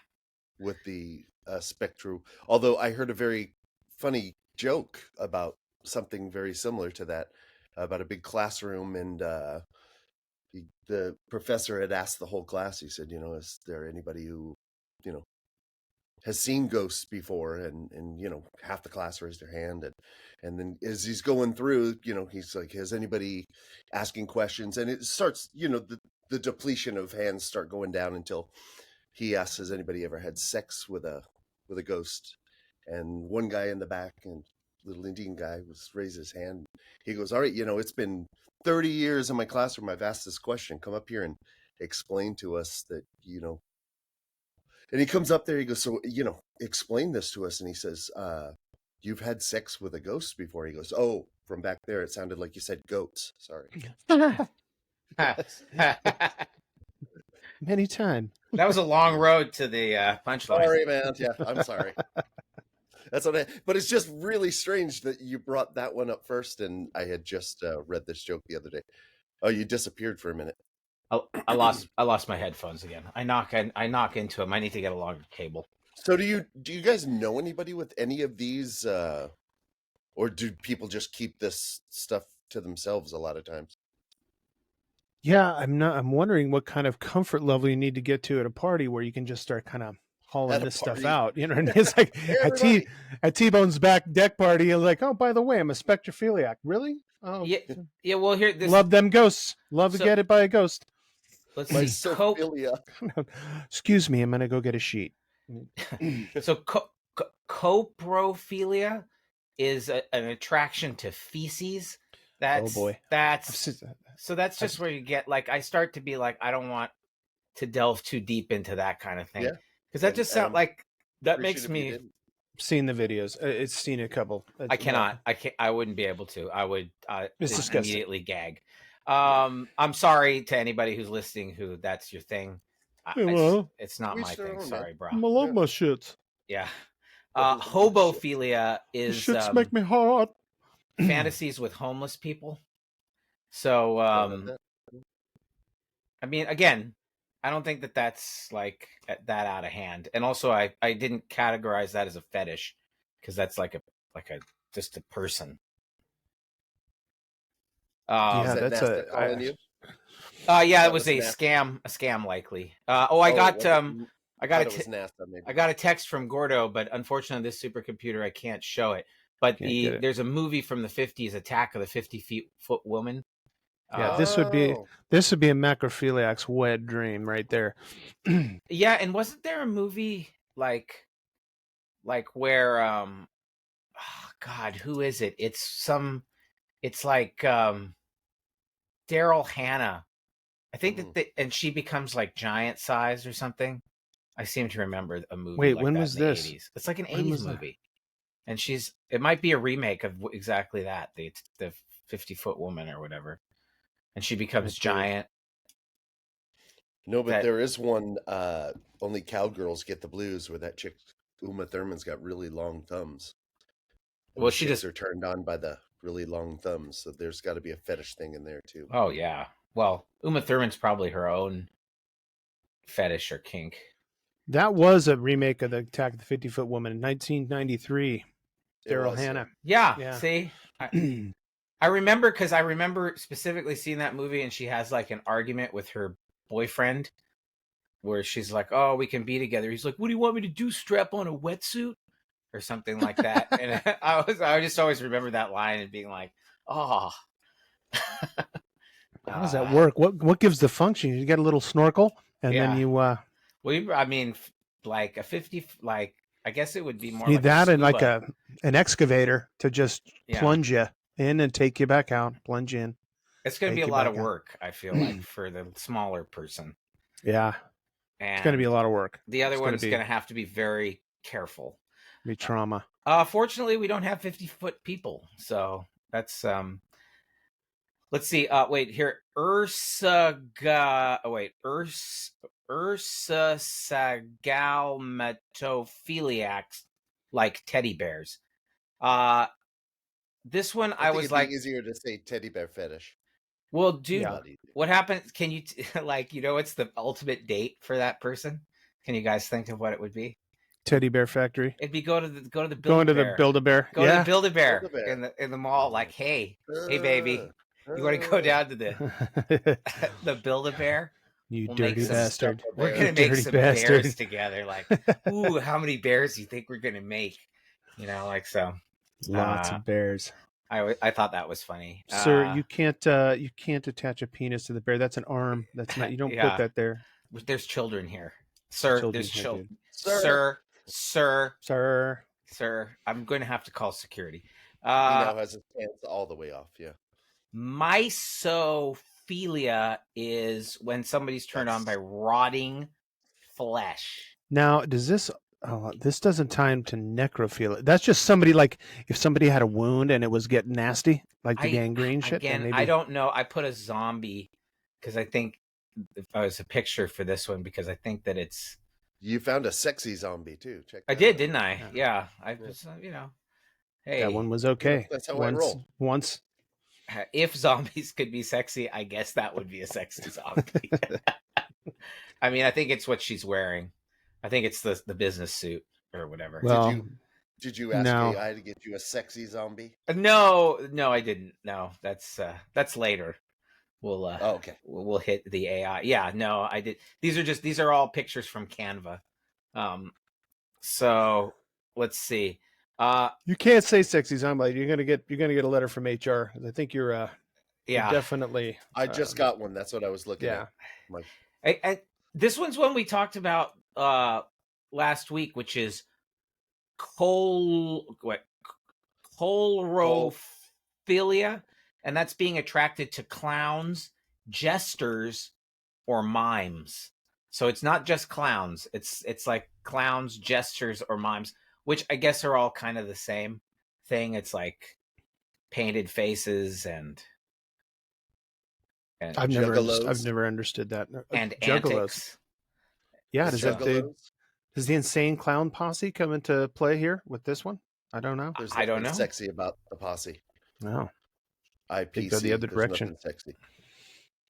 Speaker 3: with the spectrum. Although I heard a very funny joke about something very similar to that, about a big classroom, and the professor had asked the whole class. He said, is there anybody who, you know, has seen ghosts before? And half the class raised their hand, and then as he's going through, he's like, has anybody asking questions? And it starts, the depletion of hands start going down until he asks, has anybody ever had sex with a ghost? And one guy in the back, and little Indian guy, was raised his hand. He goes, all right, it's been 30 years in my classroom I've asked this question. Come up here and explain to us that, and he comes up there, he goes, so, explain this to us. And he says, you've had sex with a ghost before? He goes, oh, from back there it sounded like you said goats. Sorry.
Speaker 2: Yes. Many times.
Speaker 1: That was a long road to the punchline.
Speaker 3: Sorry, man. Yeah, I'm sorry. That's what but it's just really strange that you brought that one up first, and I had just read this joke the other day. Oh, you disappeared for a minute.
Speaker 1: I lost my headphones again. I knock into them. I need to get a longer cable.
Speaker 3: So do you guys know anybody with any of these, or do people just keep this stuff to themselves a lot of times?
Speaker 2: Yeah, I'm wondering what kind of comfort level you need to get to at a party where you can just start kind of hauling
Speaker 3: At a
Speaker 2: this stuff
Speaker 3: party.
Speaker 2: out. You know what I mean? It's like
Speaker 3: Hey,
Speaker 2: at
Speaker 3: everybody.
Speaker 2: T-Bone's back deck party, and like, oh, by the way, I'm a spectrophiliac. Really? Oh,
Speaker 1: Yeah. Well, here this.
Speaker 2: love them ghosts. Love to
Speaker 1: So
Speaker 2: get it by a ghost.
Speaker 1: let's
Speaker 3: My
Speaker 1: see. Cope.
Speaker 3: Sophia.
Speaker 2: Excuse me, I'm gonna go get a sheet.
Speaker 1: So coprophilia is an attraction to feces. That's
Speaker 2: Oh boy.
Speaker 1: that's
Speaker 2: I've
Speaker 1: so that's just where you get like I start to be like I don't want to delve too deep into that kind of thing
Speaker 3: Yeah.
Speaker 1: because that
Speaker 3: And
Speaker 1: just
Speaker 3: and
Speaker 1: sounds
Speaker 3: I'm
Speaker 1: like that
Speaker 3: appreciative
Speaker 1: makes
Speaker 3: you
Speaker 1: me.
Speaker 3: didn't.
Speaker 2: seen the videos. It's seen a couple.
Speaker 1: I cannot. I can't. I wouldn't be able to. I would
Speaker 2: It's disgusting.
Speaker 1: immediately gag. I'm sorry to anybody who's listening who that's your thing. It's not
Speaker 3: We
Speaker 1: my
Speaker 3: still
Speaker 1: thing.
Speaker 3: don't know.
Speaker 1: Sorry, bro.
Speaker 2: I love
Speaker 3: Yeah.
Speaker 2: my shits.
Speaker 1: Yeah.
Speaker 3: Shit.
Speaker 1: Hobophilia
Speaker 2: The
Speaker 1: is
Speaker 2: shits make me hot.
Speaker 1: fantasies with homeless people. So,
Speaker 3: Don't have that.
Speaker 1: I mean, again, I don't think that that's like that out of hand. And also, I didn't categorize that as a fetish because that's like a just a person.
Speaker 3: Is
Speaker 2: Yeah,
Speaker 3: that
Speaker 2: that's
Speaker 3: NASA calling you?
Speaker 1: Yeah, it
Speaker 3: That
Speaker 1: was
Speaker 3: was
Speaker 1: a
Speaker 3: NASA.
Speaker 1: scam likely. I got
Speaker 3: Was it?
Speaker 1: I got
Speaker 3: Thought
Speaker 1: a
Speaker 3: it was NASA, maybe.
Speaker 1: I got a text from Gordo, but unfortunately, this supercomputer I can't show it. But
Speaker 2: Can't get it.
Speaker 1: there's a movie from the 50s, Attack of the 50-foot woman.
Speaker 2: Yeah, this would be
Speaker 3: Oh,
Speaker 2: a macrophiliac's wet dream right there.
Speaker 1: Yeah, and wasn't there a movie like where oh God, who is it? It's like Daryl Hannah. I think
Speaker 3: mhm.
Speaker 1: and she becomes like giant size or something. I seem to remember a movie
Speaker 2: Wait,
Speaker 1: like
Speaker 2: when
Speaker 1: that
Speaker 2: was
Speaker 1: in the
Speaker 2: this?
Speaker 1: 80s. It's like an
Speaker 2: When
Speaker 1: 80s
Speaker 2: was that?
Speaker 1: movie. And it might be a remake of exactly that, the 50-foot woman or whatever. And she becomes giant.
Speaker 3: No, but
Speaker 1: That
Speaker 3: there is one. Only cowgirls get the blues, where that chick Uma Thurman's got really long thumbs,
Speaker 1: well
Speaker 3: and
Speaker 1: she
Speaker 3: chicks
Speaker 1: just
Speaker 3: are turned on by the really long thumbs. So there's got to be a fetish thing in there too.
Speaker 1: oh yeah. Well, Uma Thurman's probably her own fetish or kink.
Speaker 2: That was a remake of the Attack of the 50-Foot Woman in 1993.
Speaker 3: It
Speaker 2: Daryl
Speaker 3: was,
Speaker 2: Hannah.
Speaker 1: Yeah,
Speaker 2: Yeah.
Speaker 1: see? I remember because I remember specifically seeing that movie and she has like an argument with her boyfriend where she's like, "Oh, we can be together." He's like, "What do you want me to do? Strap on a wetsuit?" Or something like that. And I just always remember that line and being like, "Oh."
Speaker 2: How does that work? What gives the function? You get a little snorkel, and then
Speaker 1: Yeah.
Speaker 2: you
Speaker 1: Well, I mean, like a 50, like I guess it would be more
Speaker 2: need
Speaker 1: like
Speaker 2: that
Speaker 1: a
Speaker 2: and like
Speaker 1: scuba.
Speaker 2: an excavator to just
Speaker 1: Yeah.
Speaker 2: plunge you in and take you back out. Plunge in.
Speaker 1: It's going to be
Speaker 2: Thank
Speaker 1: a
Speaker 2: you,
Speaker 1: lot of
Speaker 2: Becca.
Speaker 1: work, I feel like, for the smaller person.
Speaker 2: Yeah,
Speaker 1: And
Speaker 2: it's going to be a lot of work.
Speaker 1: the other
Speaker 2: It's
Speaker 1: one's going to have to be very careful.
Speaker 2: Be trauma.
Speaker 1: Fortunately, we don't have 50-foot people, so that's let's see. Wait here, Ursa sagalmatophiliacs like teddy bears. This one
Speaker 3: I
Speaker 1: I
Speaker 3: think
Speaker 1: was
Speaker 3: it'd
Speaker 1: like,
Speaker 3: be easier to say teddy bear fetish.
Speaker 1: well, dude,
Speaker 2: Yeah.
Speaker 1: what happens? Can you like, what's the ultimate date for that person? Can you guys think of what it would be?
Speaker 2: Teddy Bear Factory.
Speaker 1: It'd be go to the
Speaker 2: Going to the
Speaker 1: Build-A-Bear.
Speaker 2: Build-A-Bear.
Speaker 1: Go to the
Speaker 2: Yeah.
Speaker 1: Build-A-Bear
Speaker 3: Build-A-Bear.
Speaker 1: in the mall. Like, hey baby, you want to go down to the the Build-A-Bear?
Speaker 2: You
Speaker 1: We'll
Speaker 2: dirty
Speaker 1: make some
Speaker 2: bastard.
Speaker 3: stuff
Speaker 1: We're
Speaker 3: bear.
Speaker 1: gonna
Speaker 2: You
Speaker 1: make
Speaker 2: dirty
Speaker 1: some
Speaker 2: bastard.
Speaker 1: bears together. Like, ooh, how many bears do you think we're gonna make? Like so.
Speaker 2: Lots of bears.
Speaker 1: I thought that was funny,
Speaker 2: Sir, you can't attach a penis to the bear. That's an arm. That's not. You don't
Speaker 1: yeah.
Speaker 2: put that there.
Speaker 1: There's children here, sir.
Speaker 2: Children
Speaker 1: There's
Speaker 2: here,
Speaker 1: children,
Speaker 2: dude.
Speaker 1: sir.
Speaker 2: Sir.
Speaker 1: I'm going to have to call security.
Speaker 3: He now has his pants all the way off. Yeah.
Speaker 1: Mysophilia is when somebody's turned on by rotting flesh.
Speaker 2: Now, does this? Oh, this doesn't tie into necrophilia. That's just somebody like if somebody had a wound and it was getting nasty, like the gangrene shit.
Speaker 1: Again,
Speaker 2: maybe...
Speaker 1: I don't know. I put a zombie because I think if I was a picture for this one because I think that it's.
Speaker 3: You found a sexy zombie too. Check.
Speaker 1: I did, didn't I? Yeah. I was, Hey,
Speaker 2: that one was okay.
Speaker 3: That's how I roll.
Speaker 2: Once.
Speaker 1: If zombies could be sexy, I guess that would be a sexy zombie. I mean, I think it's what she's wearing. I think it's the business suit or whatever.
Speaker 2: Well,
Speaker 3: did you ask AI to get you a sexy zombie?
Speaker 1: No, I didn't. No, that's later. We'll
Speaker 3: okay.
Speaker 1: We'll hit the AI. Yeah, no, I did. These are all pictures from Canva. So let's see.
Speaker 2: You can't say sexy zombie. You're gonna get a letter from HR. I think you're you're definitely.
Speaker 3: I just got one. That's what I was looking at.
Speaker 1: This one's one we talked about last week, which is choleirophilia, and that's being attracted to clowns, jesters, or mimes. So it's not just clowns. It's like clowns, jesters, or mimes, which I guess are all kind of the same thing. It's like painted faces and
Speaker 2: I've never understood that.
Speaker 1: And
Speaker 2: juggalos.
Speaker 1: Antics.
Speaker 2: Yeah, does the insane clown posse come into play here with this one? I don't know.
Speaker 3: I don't know. Sexy about the posse.
Speaker 2: No.
Speaker 3: IPC.
Speaker 2: Go the other direction.
Speaker 3: Sexy.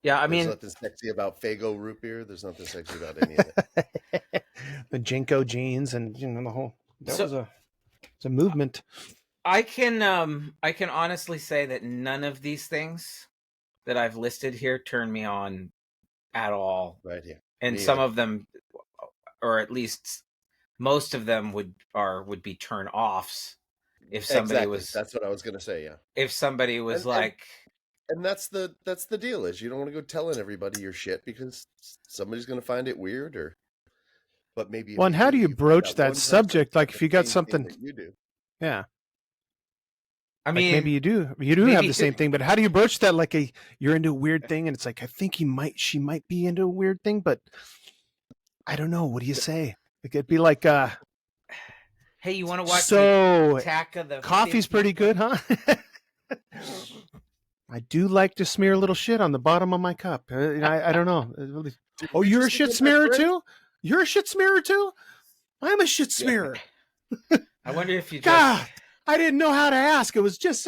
Speaker 1: Yeah, I mean,
Speaker 3: there's nothing sexy about Faygo root beer. There's nothing sexy about any of it.
Speaker 2: The Jinko jeans and the whole. That was a movement.
Speaker 1: I can honestly say that none of these things that I've listed here turn me on at all.
Speaker 3: Right here.
Speaker 1: And some of them, or at least most of them, would be turn offs. If somebody was,
Speaker 3: that's what I was going to say. Yeah.
Speaker 1: If somebody was
Speaker 3: and that's the deal is you don't want to go telling everybody your shit because somebody's going to find it weird but maybe.
Speaker 2: Well, and how do you broach that subject? Like if you got something
Speaker 3: that you do.
Speaker 2: Yeah.
Speaker 1: I mean,
Speaker 2: like maybe you do have the same thing, but how do you broach that? Like you're into a weird thing and it's like, I think she might be into a weird thing, but I don't know. What do you say? It could be like,
Speaker 1: hey, you want to watch
Speaker 2: the
Speaker 1: Attack of the
Speaker 2: coffee's pretty good, huh? I do like to smear a little shit on the bottom of my cup. I don't know. Oh, you're a shit smearer too? You're a shit smearer too? I'm a shit smearer.
Speaker 1: I wonder if you
Speaker 2: God, I didn't know how to ask. It was just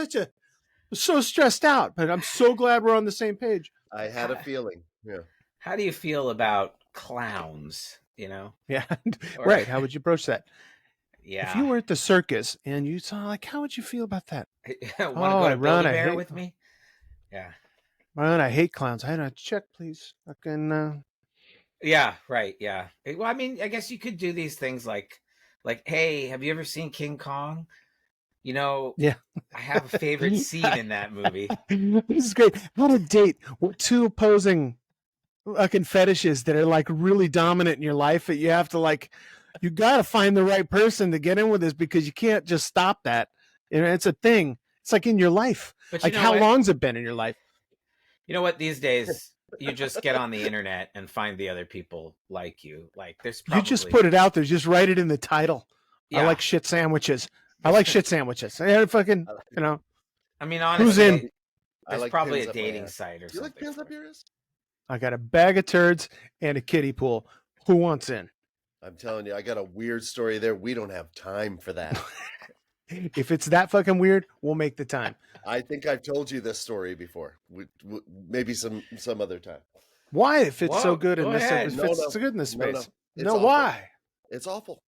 Speaker 2: so stressed out, but I'm so glad we're on the same page.
Speaker 3: I had a feeling. Yeah.
Speaker 1: How do you feel about clowns?
Speaker 2: Yeah. Right. How would you approach that?
Speaker 1: Yeah.
Speaker 2: If you were at the circus and you saw, how would you feel about that?
Speaker 1: Want to go to Build-A-Bear with me? Yeah.
Speaker 2: Ron, I hate clowns. I had a check, please. Fucking.
Speaker 1: Yeah. Right. Yeah. Well, I mean, I guess you could do these things like, hey, have you ever seen King Kong?
Speaker 2: Yeah.
Speaker 1: I have a favorite scene in that movie.
Speaker 2: This is great. What a date. Two opposing fucking fetishes that are like really dominant in your life that you have to you got to find the right person to get in with this because you can't just stop that. It's a thing. It's like in your life.
Speaker 1: But
Speaker 2: how long's it been in your life?
Speaker 1: You know what? These days, you just get on the internet and find the other people like you. Like, there's
Speaker 2: You just
Speaker 1: probably
Speaker 2: put it out there. Just write it in the title. I
Speaker 1: yeah.
Speaker 2: like shit sandwiches. I like shit sandwiches. And fucking, you know,
Speaker 1: I mean,
Speaker 2: who's
Speaker 3: I
Speaker 2: in?
Speaker 1: honestly, there's
Speaker 3: like
Speaker 1: probably
Speaker 3: pins
Speaker 1: a
Speaker 3: up my
Speaker 1: dating
Speaker 3: ass.
Speaker 1: site or
Speaker 3: Do you like
Speaker 1: something
Speaker 3: pins
Speaker 1: for
Speaker 3: up
Speaker 1: it.
Speaker 3: your ass?
Speaker 2: I got a bag of turds and a kiddie pool. Who wants in?
Speaker 3: I'm telling you, I got a weird story there. We don't have time for that.
Speaker 2: If it's that fucking weird, we'll make the time.
Speaker 3: I think I've told you this story before. Maybe some other time.
Speaker 2: Why? If it's so
Speaker 1: Whoa,
Speaker 2: good in
Speaker 1: go
Speaker 2: this,
Speaker 1: ahead.
Speaker 2: if
Speaker 3: No,
Speaker 2: it's
Speaker 3: no,
Speaker 2: so good in this
Speaker 3: no,
Speaker 2: space,
Speaker 3: no. It's
Speaker 2: no,
Speaker 3: awful.
Speaker 2: why?
Speaker 3: It's awful.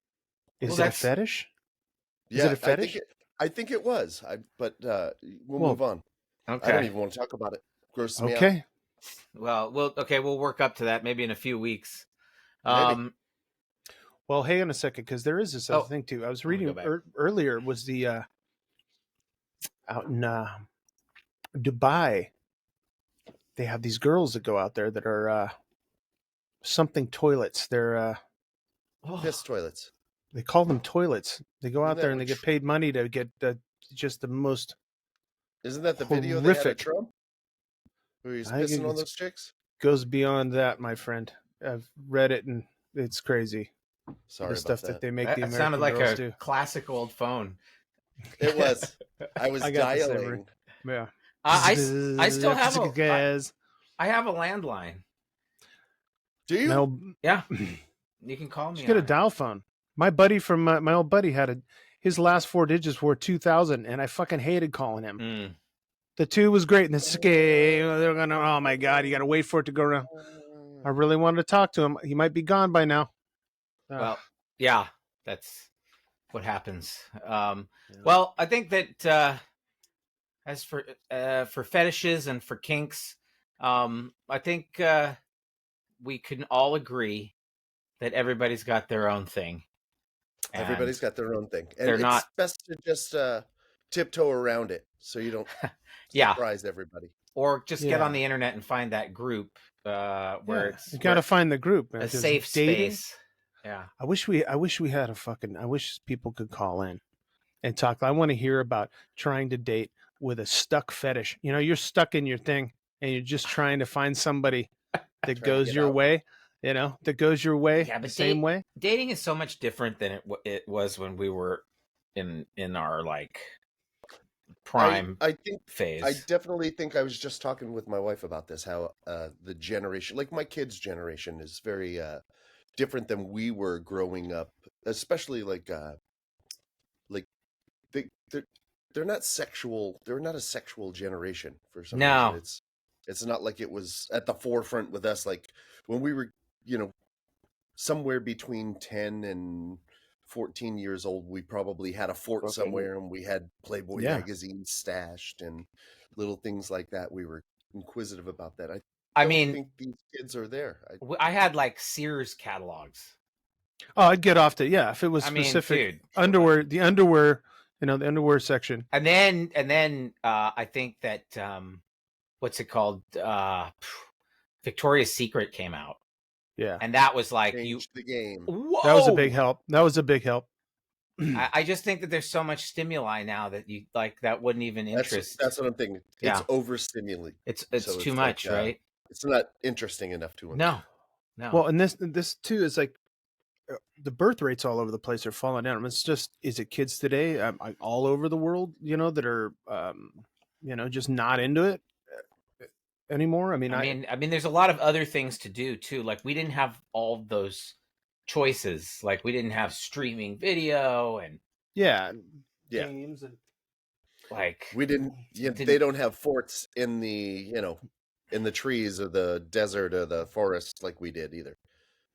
Speaker 2: Is
Speaker 1: Well,
Speaker 2: it a
Speaker 1: that's
Speaker 2: fetish? Is
Speaker 3: Yeah,
Speaker 2: it a fetish?
Speaker 3: I think it was. But we'll
Speaker 2: Well,
Speaker 3: move on. I don't
Speaker 1: okay.
Speaker 3: even want to talk about it. Grosses me out.
Speaker 2: Okay.
Speaker 1: Well, we'll work up to that maybe in a few weeks.
Speaker 3: Maybe.
Speaker 2: Well, hang on a second, because there is this other
Speaker 1: Oh,
Speaker 2: thing too. I was
Speaker 1: let me go
Speaker 2: reading
Speaker 1: back.
Speaker 2: earlier was the out in Dubai. They have these girls that go out there that are something toilets. They're
Speaker 1: Oh,
Speaker 3: Piss toilets.
Speaker 2: they call them toilets. They go
Speaker 3: Isn't
Speaker 2: out
Speaker 3: that
Speaker 2: there and
Speaker 3: what
Speaker 2: they get paid money to get just the most
Speaker 3: Isn't that the video they had of
Speaker 2: horrific.
Speaker 3: Trump? Where he's
Speaker 2: I think
Speaker 3: pissing on
Speaker 2: it
Speaker 3: those chicks?
Speaker 2: goes beyond that, my friend. I've read it and it's crazy.
Speaker 3: Sorry
Speaker 2: The
Speaker 3: about
Speaker 2: stuff that
Speaker 3: that.
Speaker 2: they make the
Speaker 1: that sounded
Speaker 2: American
Speaker 1: like
Speaker 2: girls
Speaker 1: a
Speaker 2: do.
Speaker 1: classic old phone.
Speaker 3: It was. I was
Speaker 2: I got the same ring.
Speaker 3: dialing.
Speaker 2: Yeah.
Speaker 1: I still have
Speaker 2: Guys.
Speaker 1: I have a landline.
Speaker 3: Do you?
Speaker 2: No,
Speaker 1: Yeah, you can call me.
Speaker 2: just get a
Speaker 1: on it.
Speaker 2: dial phone. My buddy from my old buddy had his last four digits were 2000, and I fucking hated calling him.
Speaker 1: Mm.
Speaker 2: The 2 was great, and the 6, they're gonna. Oh my god, you got to wait for it to go around. I really wanted to talk to him. He might be gone by now.
Speaker 1: Well, yeah, that's what happens.
Speaker 2: Yeah.
Speaker 1: Well, I think that as for fetishes and for kinks, I think we can all agree that everybody's got their own thing. And
Speaker 3: Everybody's got their own thing. And
Speaker 1: they're
Speaker 3: it's
Speaker 1: not
Speaker 3: best to just tiptoe around it so you don't
Speaker 1: yeah,
Speaker 3: surprise everybody.
Speaker 1: or just get
Speaker 2: Yeah.
Speaker 1: on the internet and find that group where it's
Speaker 2: you got to find the group, man,
Speaker 1: a
Speaker 2: 'cause
Speaker 1: safe
Speaker 2: dating.
Speaker 1: space. Yeah.
Speaker 2: I wish we had a fucking. I wish people could call in and talk. I want to hear about trying to date with a stuck fetish. You know, you're stuck in your thing and you're just trying to find somebody that
Speaker 3: Trying to
Speaker 2: goes
Speaker 3: get
Speaker 2: your
Speaker 3: out.
Speaker 2: way. You know, that goes your way
Speaker 1: Yeah,
Speaker 2: the
Speaker 1: but
Speaker 2: same way.
Speaker 1: dating is so much different than it was when we were in our like prime
Speaker 3: I think
Speaker 1: phase.
Speaker 3: I definitely think I was just talking with my wife about this, how the generation, like my kids' generation, is very different than we were growing up, especially like they they're not sexual. They're not a sexual generation for some
Speaker 1: No.
Speaker 3: reason. It's not like it was at the forefront with us, like when we were, somewhere between 10 and 14 years old. We probably had a fort somewhere, and we had Playboy
Speaker 2: Yeah.
Speaker 3: magazines stashed and little things like that. We were inquisitive about that. I
Speaker 1: I
Speaker 3: don't
Speaker 1: mean,
Speaker 3: think these kids are there.
Speaker 1: I had like Sears catalogs.
Speaker 2: Oh, I'd get off to if it was
Speaker 1: I mean,
Speaker 2: specific
Speaker 1: dude,
Speaker 2: underwear, the underwear, the underwear section.
Speaker 1: and then I think that what's it called? Victoria's Secret came out,
Speaker 2: Yeah,
Speaker 1: and that was like
Speaker 3: Changed the game.
Speaker 1: Whoa!
Speaker 2: that was a big help.
Speaker 1: I just think that there's so much stimuli now that you like that wouldn't even interest.
Speaker 3: That's what I'm thinking.
Speaker 1: Yeah.
Speaker 3: It's overstimulating.
Speaker 1: It's
Speaker 3: So
Speaker 1: too
Speaker 3: it's
Speaker 1: much,
Speaker 3: like,
Speaker 1: right?
Speaker 3: It's not interesting enough to them.
Speaker 1: No.
Speaker 2: Well, and this too is like the birth rates all over the place are falling down. It's just, is it kids today all over the world, that are, just not into it anymore? I mean,
Speaker 1: there's a lot of other things to do too. Like we didn't have all those choices. Like we didn't have streaming video and
Speaker 3: Yeah.
Speaker 2: games and
Speaker 3: we didn't. They don't have forts in the in the trees or the desert or the forest like we did either.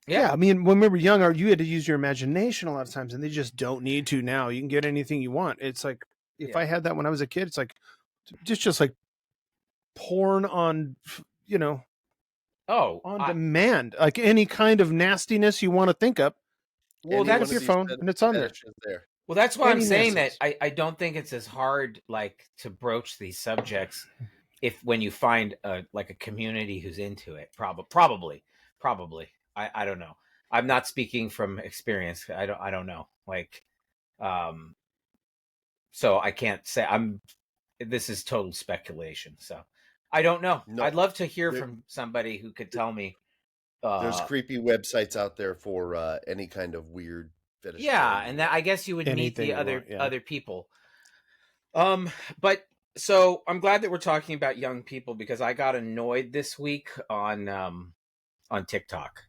Speaker 2: Yeah, I mean, when we were younger, you had to use your imagination a lot of times, and they just don't need to now. You can get anything you want. It's like if I had that when I was a kid, it's like just like porn on, on demand, like any kind of nastiness you want to think of.
Speaker 1: Well,
Speaker 2: that's your phone, and it's on there.
Speaker 1: Well, that's why I'm saying
Speaker 2: nastiness.
Speaker 1: that I don't think it's as hard like to broach these subjects when you find a community who's into it. Probably. I don't know. I'm not speaking from experience. I don't know. So I can't say this is total speculation. So, I don't know.
Speaker 3: No,
Speaker 1: I'd love to hear
Speaker 3: there,
Speaker 1: from somebody who could tell me.
Speaker 3: there's creepy websites out there for any kind of weird
Speaker 1: Yeah,
Speaker 3: fetishization.
Speaker 1: and that I guess you would meet
Speaker 2: Anything
Speaker 1: the
Speaker 2: you want, yeah.
Speaker 1: other people. But so I'm glad that we're talking about young people because I got annoyed this week on TikTok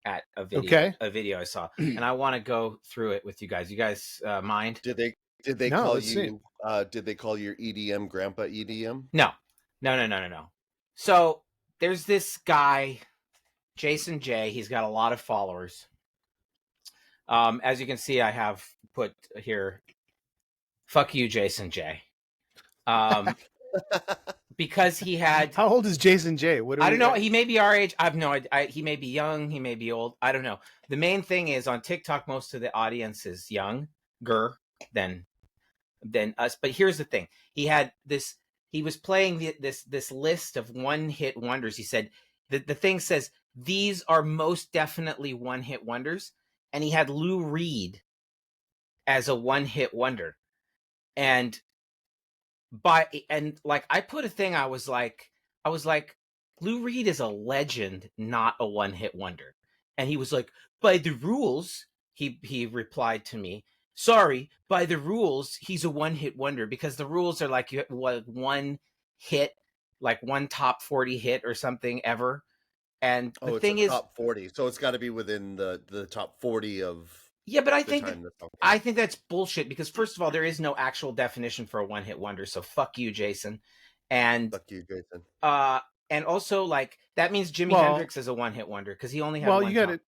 Speaker 1: at a video I saw, and I want to go through it with you guys. You guys mind?
Speaker 3: Did they
Speaker 2: No,
Speaker 3: call
Speaker 2: let's see.
Speaker 3: you? Did they call your EDM grandpa EDM?
Speaker 1: No. So there's this guy, Jason J. He's got a lot of followers. As you can see, I have put here, "Fuck you, Jason J." Because he had.
Speaker 2: How old is Jason J? What
Speaker 1: I don't know. He may be our age. I have no idea. He may be young. He may be old. I don't know. The main thing is on TikTok, most of the audience is younger than us. But here's the thing: he had this. He was playing this list of one-hit wonders. He said the thing says these are most definitely one-hit wonders, and he had Lou Reed as a one-hit wonder, and like I put a thing. I was like, Lou Reed is a legend, not a one-hit wonder. And he was like, by the rules, he replied to me, sorry, by the rules, he's a one-hit wonder because the rules are like you one hit, like one top 40 hit or something ever. And the thing is,
Speaker 3: top 40, so it's got to be within the top 40 of.
Speaker 1: Yeah, but I think that's bullshit because first of all, there is no actual definition for a one-hit wonder. So fuck you, Jason. And
Speaker 3: fuck you, Jason.
Speaker 1: And also like that means Jimi Hendrix is a one-hit wonder because he only had one.
Speaker 2: You got to.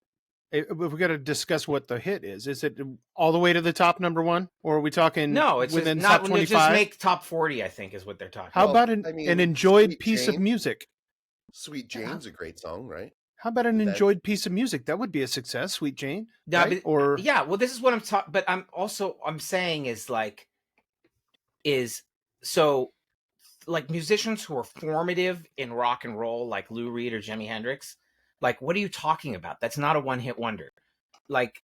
Speaker 2: We got to discuss what the hit is. Is it all the way to the top number one, or are we talking?
Speaker 1: No, it's
Speaker 2: within
Speaker 1: not.
Speaker 2: top 25.
Speaker 1: Just make top 40. I think is what they're talking.
Speaker 2: How about an enjoyed piece of music?
Speaker 3: Sweet Jane's a great song, right?
Speaker 2: How about an enjoyed piece of music? That would be a success, Sweet Jane.
Speaker 1: Yeah,
Speaker 2: right?
Speaker 1: Well, this is what I'm talking. But I'm saying is so like musicians who are formative in rock and roll, like Lou Reed or Jimi Hendrix. Like, what are you talking about? That's not a one-hit wonder. Like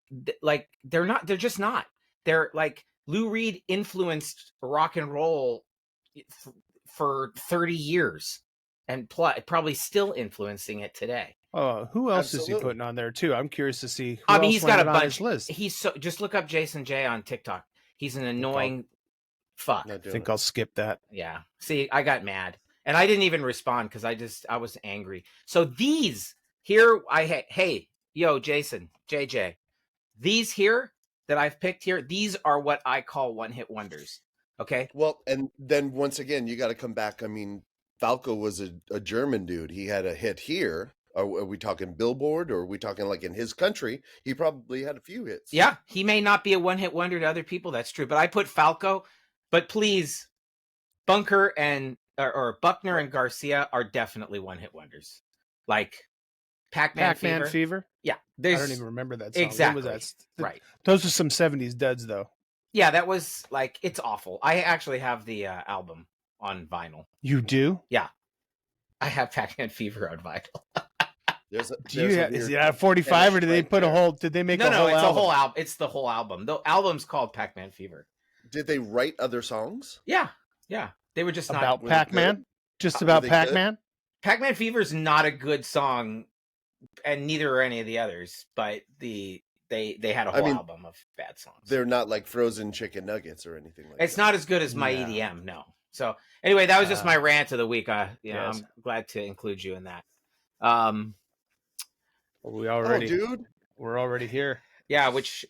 Speaker 1: they're not. They're just not. They're like Lou Reed influenced rock and roll for 30 years, and probably still influencing it today.
Speaker 2: Who else is he putting on there too? I'm curious to see.
Speaker 1: He's got a bunch. Just look up Jason J on TikTok. He's an annoying fuck.
Speaker 2: I think I'll skip that.
Speaker 1: Yeah. See, I got mad, and I didn't even respond because I was angry. So these here, hey, yo, Jason, JJ, these here that I've picked here, these are what I call one-hit wonders. Okay.
Speaker 3: Well, and then once again, you got to come back. I mean, Falco was a German dude. He had a hit here. Are we talking Billboard, or are we talking like in his country? He probably had a few hits.
Speaker 1: Yeah, he may not be a one-hit wonder to other people. That's true. But I put Falco. But please, Bunker and or Buckner and Garcia are definitely one-hit wonders. Like Pac-Man
Speaker 2: Fever.
Speaker 1: Yeah,
Speaker 2: I don't even remember that song.
Speaker 1: Exactly.
Speaker 2: When was that?
Speaker 1: Right.
Speaker 2: Those are some 70s duds, though.
Speaker 1: Yeah, that was like it's awful. I actually have the album on vinyl.
Speaker 2: You do?
Speaker 1: Yeah, I have Pac-Man Fever on vinyl.
Speaker 2: Is it at 45 or did they put a whole? Did they make a whole?
Speaker 1: No, it's
Speaker 2: album?
Speaker 1: a whole album. It's the whole album. The album's called Pac-Man Fever.
Speaker 3: Did they write other songs?
Speaker 1: Yeah. They were just
Speaker 2: about
Speaker 1: not
Speaker 2: Pac-Man. Just about Pac-Man.
Speaker 1: Pac-Man Fever is not a good song, and neither are any of the others. But they had a whole album of bad songs.
Speaker 3: They're not like frozen chicken nuggets or anything like that.
Speaker 1: It's not as good as my EDM. No. So anyway, that was just my rant of the week.
Speaker 2: Yes.
Speaker 1: I'm glad to include you in that.
Speaker 2: We're already here.
Speaker 1: Yeah, which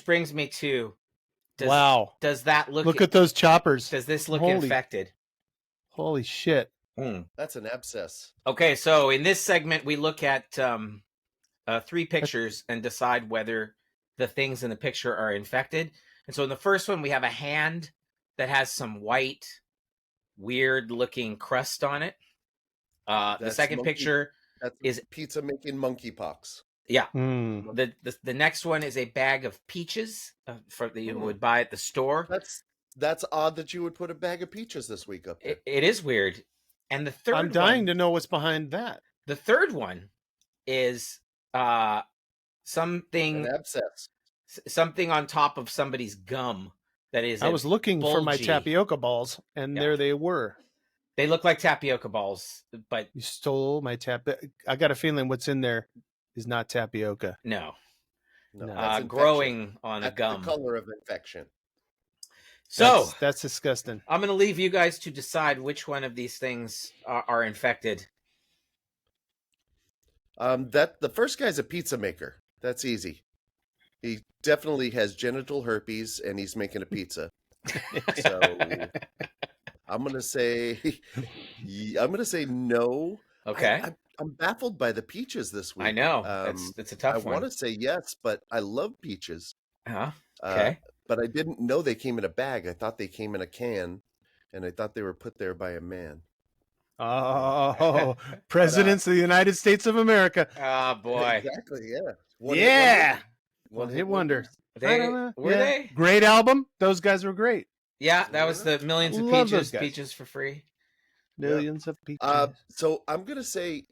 Speaker 1: brings me to Does that
Speaker 2: look at those choppers?
Speaker 1: Does this look infected?
Speaker 2: Holy shit.
Speaker 3: That's an abscess.
Speaker 1: Okay, so in this segment we look at 3 pictures and decide whether the things in the picture are infected. And so in the first one we have a hand that has some white weird looking crust on it. The second picture is
Speaker 3: pizza making monkeypox.
Speaker 1: Yeah. The next one is a bag of peaches that you would buy at the store.
Speaker 3: That's odd that you would put a bag of peaches this week up there.
Speaker 1: It is weird. And the third
Speaker 2: I'm dying to know what's behind that.
Speaker 1: The third one is something
Speaker 3: an abscess.
Speaker 1: Something on top of somebody's gum that is
Speaker 2: I was looking for my tapioca balls and there they were.
Speaker 1: They look like tapioca balls, but
Speaker 2: You stole my I got a feeling what's in there is not tapioca.
Speaker 1: no.
Speaker 3: No,
Speaker 2: No.
Speaker 3: that's infection.
Speaker 1: Growing on a
Speaker 3: That's
Speaker 1: gum.
Speaker 3: the color of infection.
Speaker 1: So
Speaker 2: That's disgusting.
Speaker 1: I'm going to leave you guys to decide which one of these things are infected.
Speaker 3: That the first guy's a pizza maker. That's easy. He definitely has genital herpes, and he's making a pizza. So I'm gonna say, no.
Speaker 1: Okay.
Speaker 3: I'm baffled by the peaches this week.
Speaker 1: I know. It's a tough
Speaker 3: I
Speaker 1: one.
Speaker 3: want to say yes, but I love peaches.
Speaker 1: Uh-huh. Okay.
Speaker 3: But I didn't know they came in a bag. I thought they came in a can, and I thought they were put there by a man.
Speaker 2: Oh, presidents of the United States of America.
Speaker 1: Oh boy.
Speaker 3: Exactly. Yeah.
Speaker 2: One hit wonder.
Speaker 1: Were they?
Speaker 2: Great album. Those guys were great.
Speaker 1: Yeah, that was the Millions of
Speaker 2: Love those
Speaker 1: Peaches.
Speaker 2: guys.
Speaker 1: Peaches for free.
Speaker 2: Millions of peaches.
Speaker 3: So I'm gonna say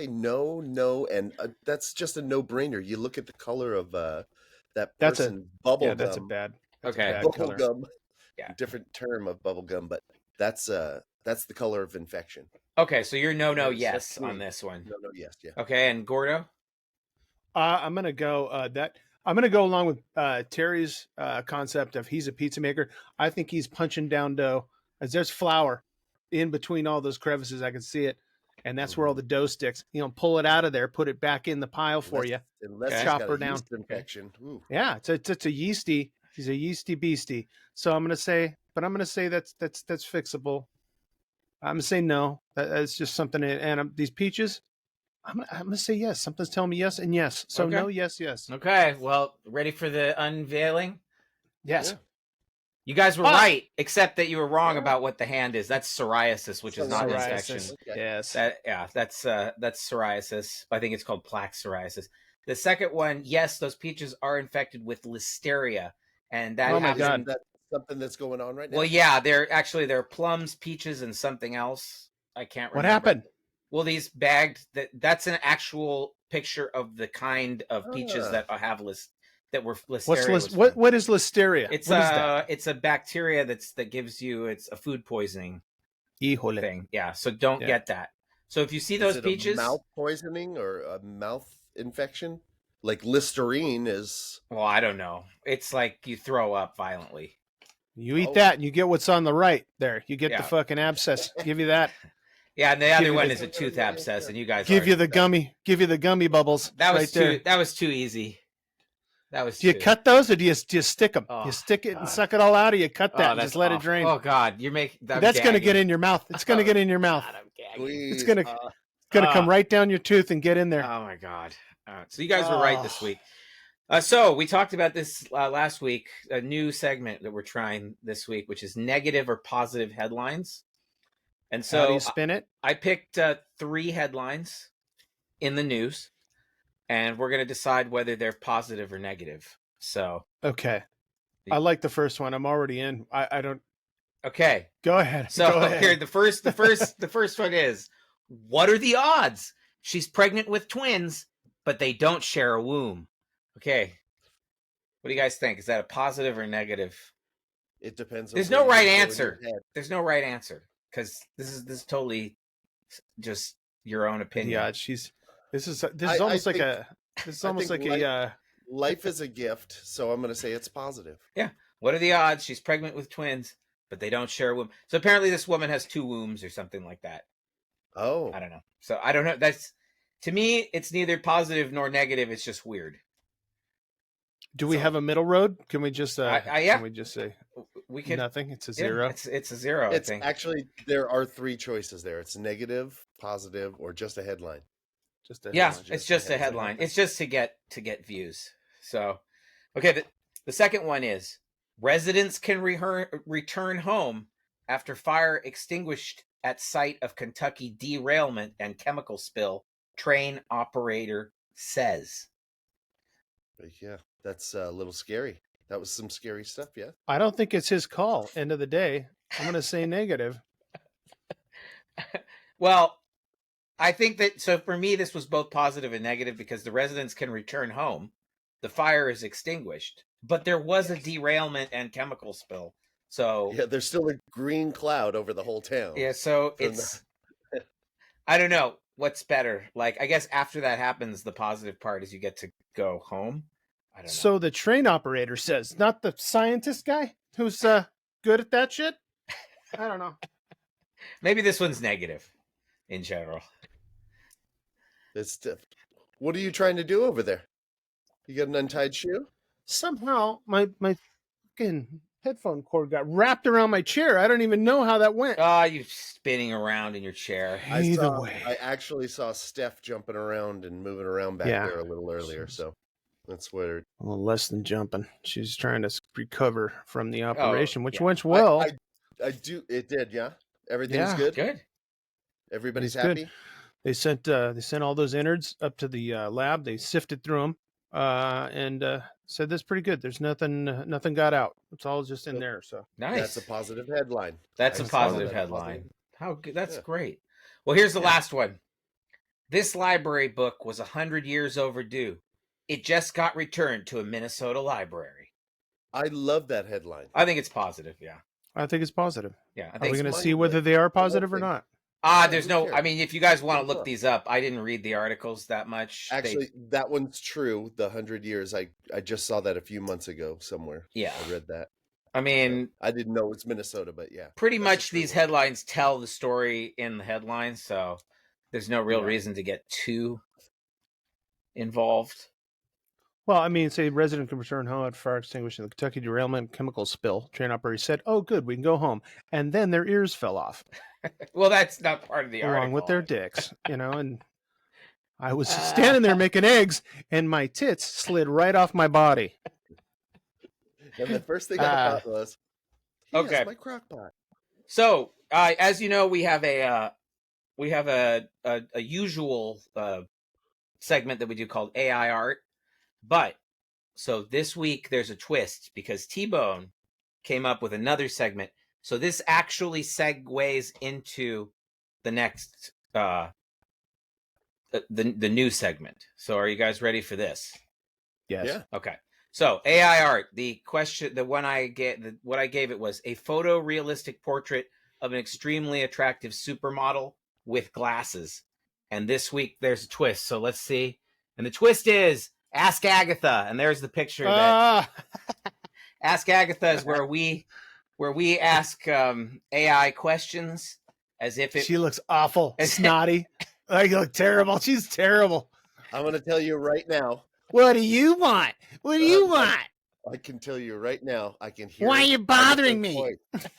Speaker 3: no, and that's just a no-brainer. You look at the color of that
Speaker 2: That's
Speaker 3: person bubble gum.
Speaker 2: That's a bad.
Speaker 1: Okay.
Speaker 2: Bad
Speaker 3: Bubble
Speaker 2: color.
Speaker 3: gum.
Speaker 1: Yeah.
Speaker 3: Different term of bubble gum, but that's the color of infection.
Speaker 1: Okay, so you're no
Speaker 3: That's
Speaker 1: yes
Speaker 3: me.
Speaker 1: on this one.
Speaker 3: No, yes, yeah.
Speaker 1: Okay, and Gordo?
Speaker 2: I'm gonna go I'm gonna go along with Terry's concept of he's a pizza maker. I think he's punching down dough as there's flour in between all those crevices. I can see it, and that's where all the dough sticks. Pull it out of there, put it back in the pile for you.
Speaker 3: Unless
Speaker 1: Okay.
Speaker 3: he's
Speaker 2: Chop
Speaker 3: got
Speaker 2: her
Speaker 3: a
Speaker 2: down.
Speaker 3: yeast infection. Ooh.
Speaker 2: Yeah, it's a yeasty. He's a yeasty beastie. So I'm gonna say that's fixable. I'm gonna say no. That's just something. And these peaches, I'm gonna say yes. Something's telling me yes and yes. So
Speaker 1: Okay.
Speaker 2: no, yes.
Speaker 1: Okay, well, ready for the unveiling?
Speaker 2: Yes.
Speaker 3: Yeah.
Speaker 1: You guys were right, except that you were wrong about what the hand is. That's psoriasis, which is not an infection.
Speaker 3: Okay.
Speaker 2: Yes.
Speaker 1: That's psoriasis. I think it's called plaque psoriasis. The second one, yes, those peaches are infected with listeria, and that
Speaker 2: Oh my
Speaker 1: happens.
Speaker 2: God.
Speaker 3: That's something that's going on right now.
Speaker 1: Well, yeah, they're plums, peaches, and something else. I can't remember.
Speaker 2: What happened?
Speaker 1: Well, these bagged that's an actual picture of the kind of peaches that have that were listeria.
Speaker 2: What is listeria?
Speaker 1: It's
Speaker 2: what is that?
Speaker 1: It's a bacteria that gives you it's a food poisoning
Speaker 2: Híjole.
Speaker 1: thing. Yeah, so don't get that. So if you see those
Speaker 3: is it
Speaker 1: peaches,
Speaker 3: a mouth poisoning or a mouth infection, like Listerine is.
Speaker 1: well, I don't know. It's like you throw up violently.
Speaker 2: You eat that and you get what's on the right there. You get the fucking abscess. Give you that.
Speaker 1: Yeah, and the other
Speaker 2: you
Speaker 1: one
Speaker 2: the-
Speaker 1: is a tooth abscess, and you guys
Speaker 2: Give you the gummy bubbles.
Speaker 1: that was
Speaker 2: right
Speaker 1: too
Speaker 2: there.
Speaker 1: that was too easy. That was.
Speaker 2: Do you
Speaker 1: too...
Speaker 2: cut those or do you stick them?
Speaker 1: Oh,
Speaker 2: you stick it
Speaker 1: God.
Speaker 2: and suck it all out, or you cut that and
Speaker 1: that's
Speaker 2: just let it
Speaker 1: awful.
Speaker 2: drain?
Speaker 1: Oh God, you're making
Speaker 2: That's going to get in your mouth. It's going to get in your mouth.
Speaker 1: God, I'm gagging.
Speaker 3: Please.
Speaker 2: It's going to come right down your tooth and get in there.
Speaker 1: Oh my God. So you guys were right this week. So we talked about this last week, a new segment that we're trying this week, which is negative or positive headlines. And so
Speaker 2: How do you spin it?
Speaker 1: I picked 3 headlines in the news, and we're going to decide whether they're positive or negative. So
Speaker 2: Okay. I like the first one. I'm already in. I don't.
Speaker 1: okay.
Speaker 2: Go ahead.
Speaker 1: So
Speaker 2: Go ahead.
Speaker 1: here the first one is, what are the odds she's pregnant with twins, but they don't share a womb? Okay. What do you guys think? Is that a positive or negative?
Speaker 3: It depends.
Speaker 1: There's
Speaker 3: on
Speaker 1: no
Speaker 3: where
Speaker 1: right
Speaker 3: you go in
Speaker 1: answer.
Speaker 3: your head.
Speaker 1: There's no right answer because this is totally just your own opinion.
Speaker 2: Yeah, this is
Speaker 3: I
Speaker 2: almost like
Speaker 3: think-
Speaker 2: a this is
Speaker 3: I
Speaker 2: almost
Speaker 3: think
Speaker 2: like a
Speaker 3: Life is a gift, so I'm going to say it's positive.
Speaker 1: Yeah. What are the odds she's pregnant with twins, but they don't share a womb? So apparently this woman has 2 wombs or something like that.
Speaker 3: Oh,
Speaker 1: I don't know. So I don't know. That's, to me, it's neither positive nor negative. It's just weird.
Speaker 2: Do we have a middle road? Can we just
Speaker 1: yeah.
Speaker 2: can we just say
Speaker 1: We can
Speaker 2: nothing? It's a
Speaker 1: yeah,
Speaker 2: zero.
Speaker 1: it's a 0.
Speaker 3: it's
Speaker 1: I think.
Speaker 3: actually there are 3 choices there. It's negative, positive, or just a headline.
Speaker 2: Just a
Speaker 1: Yeah,
Speaker 2: headline.
Speaker 1: it's just a headline. It's just to get views. So, okay, the second one is residents can return home after fire extinguished at site of Kentucky derailment and chemical spill, train operator says.
Speaker 3: But yeah, that's a little scary. That was some scary stuff, yeah.
Speaker 2: I don't think it's his call. End of the day, I'm going to say negative.
Speaker 1: Well, I think that, so for me, this was both positive and negative because the residents can return home. The fire is extinguished, but there was a derailment and chemical spill. So
Speaker 3: Yeah, there's still a green cloud over the whole town.
Speaker 1: yeah, so
Speaker 3: From
Speaker 1: it's I don't know what's better. Like, I guess after that happens, the positive part is you get to go home. I don't know.
Speaker 2: So the train operator says, not the scientist guy who's good at that shit. I don't know.
Speaker 1: Maybe this one's negative in general.
Speaker 3: What are you trying to do over there? You got an untied shoe?
Speaker 2: Somehow my fucking headphone cord got wrapped around my chair. I don't even know how that went.
Speaker 1: You spinning around in your chair.
Speaker 2: Either way.
Speaker 3: I actually saw Steph jumping around and moving around back there a little earlier, so that's weird.
Speaker 2: A little less than jumping. She's trying to recover from the operation, which
Speaker 1: yeah.
Speaker 2: went well.
Speaker 3: I do. It did, yeah. Everything's good.
Speaker 1: Good.
Speaker 3: Everybody's
Speaker 2: Good.
Speaker 3: happy.
Speaker 2: They sent all those innards up to the lab. They sifted through them and said that's pretty good. There's nothing got out. It's all just in there. So
Speaker 1: Nice.
Speaker 3: That's a positive headline.
Speaker 1: That's
Speaker 3: I
Speaker 1: a
Speaker 3: saw
Speaker 1: positive
Speaker 3: that.
Speaker 1: headline. How good? That's
Speaker 3: Yeah.
Speaker 1: great. Well, here's the last one. This library book was 100 years overdue. It just got returned to a Minnesota library.
Speaker 3: I love that headline.
Speaker 1: I think it's positive. Yeah.
Speaker 2: I think it's positive.
Speaker 1: Yeah. I
Speaker 2: Are
Speaker 1: think
Speaker 2: we going to
Speaker 3: mine,
Speaker 2: see whether
Speaker 3: but
Speaker 2: they are
Speaker 3: I
Speaker 2: positive or
Speaker 3: think-
Speaker 2: not?
Speaker 1: there's
Speaker 3: who
Speaker 1: no.
Speaker 3: cares?
Speaker 1: I mean, if you guys want to
Speaker 3: Good
Speaker 1: look
Speaker 3: book.
Speaker 1: these up, I didn't read the articles that much.
Speaker 3: Actually, that one's true. The 100 years. I just saw that a few months ago somewhere.
Speaker 1: Yeah.
Speaker 3: I read that.
Speaker 1: I mean,
Speaker 3: I didn't know it's Minnesota, but yeah.
Speaker 1: pretty
Speaker 3: that's
Speaker 1: much
Speaker 3: a true
Speaker 1: these
Speaker 3: one.
Speaker 1: headlines tell the story in the headlines, so there's no real
Speaker 3: Yeah.
Speaker 1: reason to get too involved.
Speaker 2: Well, I mean, say resident can return home after fire extinguishing the Kentucky derailment chemical spill. Train operator said, "Oh, good, we can go home." And then their ears fell off,
Speaker 1: Well, that's not part of the article.
Speaker 2: along with their dicks, And I was standing there making eggs, and my tits slid right off my body.
Speaker 3: And the first thing I thought was, he
Speaker 1: okay.
Speaker 3: has my crock pot.
Speaker 1: So, as you know, we have a usual segment that we do called AI art, but so this week there's a twist because T-Bone came up with another segment. So this actually segues into the next the new segment. So are you guys ready for this?
Speaker 2: Yes.
Speaker 3: Yeah.
Speaker 1: Okay. So AI art, what I gave it was a photorealistic portrait of an extremely attractive supermodel with glasses. And this week there's a twist. So let's see. And the twist is Ask Agatha. And there's the picture that Ask Agatha is where we ask AI questions as if
Speaker 2: she looks awful, snotty. Like, you look terrible. She's terrible.
Speaker 3: I'm going to tell you right now.
Speaker 2: What do you want? What do you want?
Speaker 3: I can tell you right now. I can hear.
Speaker 2: Why are you bothering me?
Speaker 3: Voice.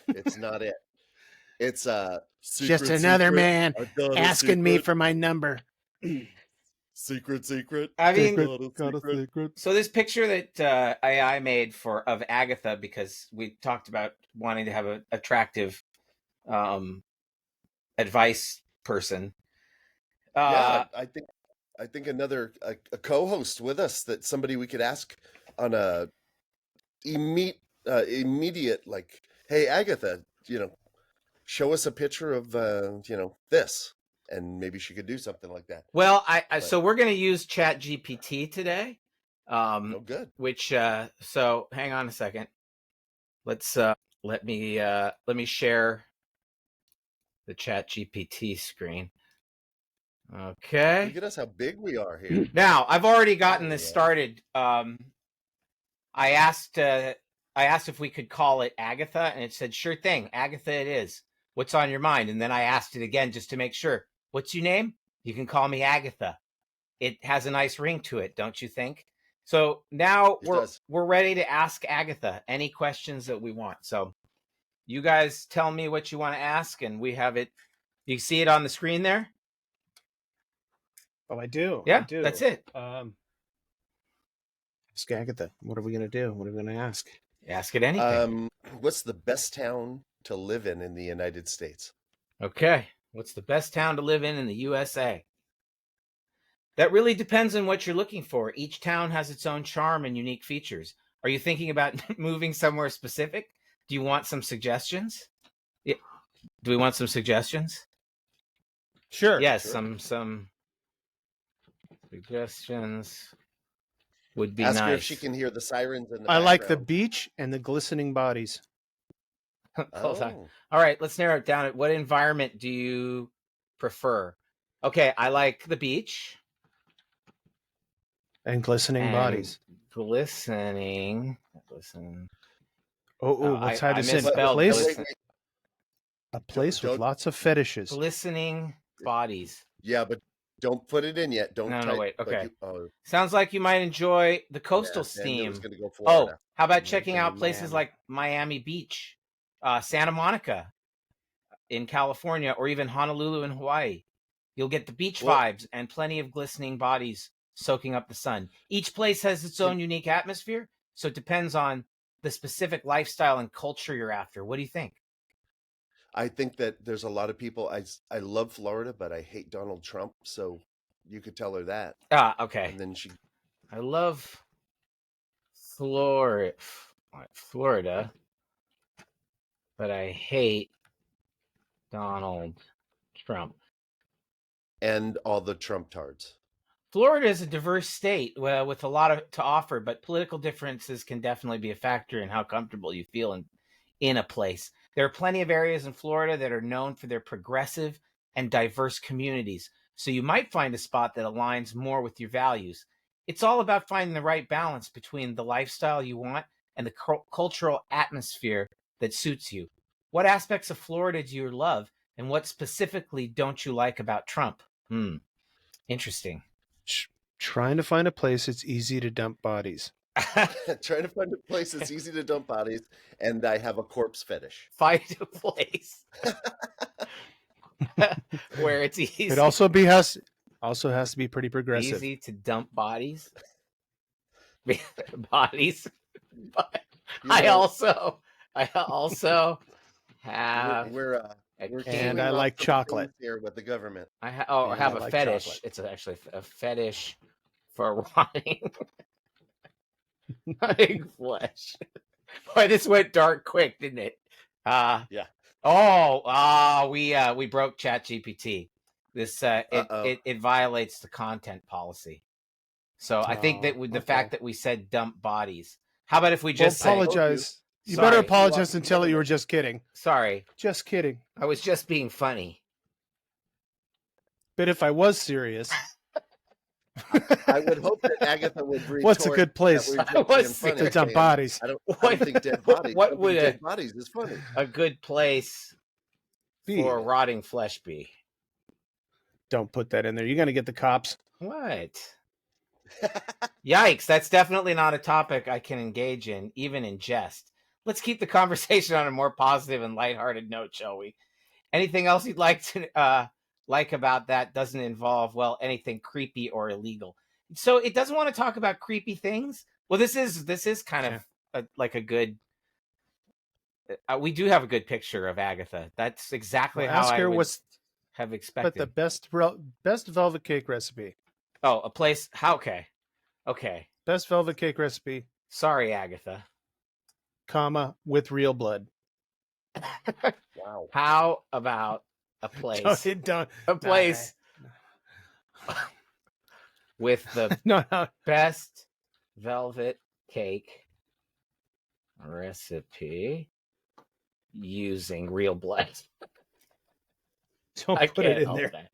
Speaker 3: It's not it. It's
Speaker 2: just another man asking me for my number.
Speaker 3: Secret.
Speaker 1: I mean,
Speaker 2: got a secret.
Speaker 1: So this picture that AI made of Agatha, because we talked about wanting to have an attractive advice person.
Speaker 3: Yeah, I think another a co-host with us, that somebody we could ask on a immediate, like, hey Agatha, show us a picture of this, and maybe she could do something like that.
Speaker 1: Well, so we're going to use Chat GPT today.
Speaker 3: Oh, good.
Speaker 1: Which so hang on a second. Let's let me share the Chat GPT screen. Okay.
Speaker 3: Look at us, how big we are here.
Speaker 1: Now, I've already gotten this started. I asked if we could call it Agatha, and it said, "Sure thing, Agatha it is. What's on your mind?" And then I asked it again just to make sure. "What's your name?" "You can call me Agatha." It has a nice ring to it, don't you think? So now we're ready to ask Agatha any questions that we want. So you guys tell me what you want to ask, and we have it. You see it on the screen there?
Speaker 2: Oh, I do.
Speaker 1: Yeah,
Speaker 2: I do.
Speaker 1: that's it.
Speaker 2: Ask Agatha. What are we going to do? What are we going to ask?
Speaker 1: Ask it anything.
Speaker 3: What's the best town to live in the United States?
Speaker 1: Okay. What's the best town to live in the USA? That really depends on what you're looking for. Each town has its own charm and unique features. Are you thinking about moving somewhere specific? Do you want some suggestions? Yeah. Do we want some suggestions?
Speaker 2: Sure.
Speaker 1: Yes,
Speaker 2: sure.
Speaker 1: some suggestions would be
Speaker 3: Ask
Speaker 1: nice.
Speaker 3: her if she can hear the sirens in the
Speaker 2: I like the
Speaker 3: background.
Speaker 2: beach and the glistening bodies.
Speaker 1: Hold on.
Speaker 3: Oh,
Speaker 1: All right, let's narrow it down. What environment do you prefer? Okay, I like the beach
Speaker 2: And glistening
Speaker 1: and
Speaker 2: bodies.
Speaker 1: glistening. Listen,
Speaker 2: Let's hide
Speaker 1: I
Speaker 2: this in.
Speaker 3: but,
Speaker 1: misspelled
Speaker 3: but wait,
Speaker 1: glisten.
Speaker 3: wait.
Speaker 2: A place with
Speaker 3: Don't.
Speaker 2: lots of fetishes.
Speaker 1: Glistening bodies.
Speaker 3: Yeah, but don't put it in yet. Don't
Speaker 1: No,
Speaker 3: type.
Speaker 1: wait.
Speaker 3: But
Speaker 1: Okay.
Speaker 3: you. Oh,
Speaker 1: Sounds like you might enjoy the coastal
Speaker 3: yeah. Daniel was
Speaker 1: steam.
Speaker 3: going to go
Speaker 1: Oh,
Speaker 3: Florida.
Speaker 1: how about
Speaker 2: Yeah,
Speaker 1: checking
Speaker 2: gonna
Speaker 1: out
Speaker 2: be
Speaker 1: places
Speaker 2: Miami.
Speaker 1: like Miami Beach, Santa Monica in California, or even Honolulu in Hawaii? You'll get the beach
Speaker 3: Well,
Speaker 1: vibes and plenty of glistening bodies soaking up the sun. Each place has its
Speaker 3: can,
Speaker 1: own unique atmosphere, so it depends on the specific lifestyle and culture you're after. What do you think?
Speaker 3: I think that there's a lot of people. I love Florida, but I hate Donald Trump. So you could tell her that,
Speaker 1: Okay.
Speaker 3: and then she.
Speaker 1: I love Florida, Florida, but I hate Donald Trump.
Speaker 3: And all the Trump tards.
Speaker 1: Florida is a diverse state with a lot to offer, but political differences can definitely be a factor in how comfortable you feel in a place. There are plenty of areas in Florida that are known for their progressive and diverse communities, so you might find a spot that aligns more with your values. It's all about finding the right balance between the lifestyle you want and the cultural atmosphere that suits you. What aspects of Florida do you love, and what specifically don't you like about Trump? Interesting.
Speaker 2: Trying to find a place it's easy to dump bodies.
Speaker 3: Trying to find a place that's easy to dump bodies, and I have a corpse fetish.
Speaker 1: Find a place where it's easy.
Speaker 2: It also has to be pretty progressive.
Speaker 1: Easy to dump bodies. Bodies. But I also have
Speaker 3: we're
Speaker 1: a
Speaker 3: we're
Speaker 1: kink.
Speaker 2: And
Speaker 3: chewing
Speaker 2: I
Speaker 3: off
Speaker 2: like
Speaker 3: some
Speaker 2: chocolate.
Speaker 3: things here with the government.
Speaker 1: I
Speaker 2: And
Speaker 1: have
Speaker 2: I
Speaker 1: a
Speaker 2: like
Speaker 1: fetish.
Speaker 2: chocolate.
Speaker 1: It's actually a fetish for rotting flesh. Boy, this went dark quick, didn't it?
Speaker 3: Yeah.
Speaker 1: We broke ChatGPT. This
Speaker 3: Uh-oh.
Speaker 1: it violates the content policy. So I think that with the fact that we said dump bodies. How about if we just say
Speaker 2: apologize. You
Speaker 1: Sorry.
Speaker 2: better apologize and tell it you were just kidding.
Speaker 1: sorry?
Speaker 2: Just kidding.
Speaker 1: I was just being funny.
Speaker 2: But if I was serious,
Speaker 3: I would hope that Agatha would retort.
Speaker 2: what's a good place
Speaker 3: that
Speaker 1: I
Speaker 3: we're
Speaker 1: was
Speaker 3: being funny,
Speaker 2: to dump
Speaker 3: saying,
Speaker 2: bodies?
Speaker 3: I don't
Speaker 1: What-
Speaker 3: think dead bodies.
Speaker 1: what
Speaker 3: I don't
Speaker 1: would
Speaker 3: think
Speaker 1: a-
Speaker 3: dead bodies is funny.
Speaker 1: A good place
Speaker 2: Be.
Speaker 1: for rotting flesh be.
Speaker 2: Don't put that in there. You're gonna get the cops.
Speaker 1: What? Yikes, that's definitely not a topic I can engage in, even in jest. Let's keep the conversation on a more positive and lighthearted note, shall we? Anything else you'd like to like about that doesn't involve, well, anything creepy or illegal. So it doesn't want to talk about creepy things. Well, this is kind of like a good. We do have a good picture of Agatha. That's exactly how
Speaker 2: Ask
Speaker 1: I
Speaker 2: her
Speaker 1: would
Speaker 2: what's
Speaker 1: have
Speaker 2: but
Speaker 1: expected.
Speaker 2: the best velvet cake recipe.
Speaker 1: Oh, a place. How? Okay.
Speaker 2: Best velvet cake recipe,
Speaker 1: Sorry, Agatha.
Speaker 2: comma, with real blood.
Speaker 3: Wow.
Speaker 1: How about a place?
Speaker 2: Don't.
Speaker 1: A place with the
Speaker 2: No.
Speaker 1: best velvet cake recipe using real blood.
Speaker 2: Don't
Speaker 1: I
Speaker 2: put
Speaker 1: can't
Speaker 2: it in
Speaker 1: help
Speaker 2: there.
Speaker 1: that.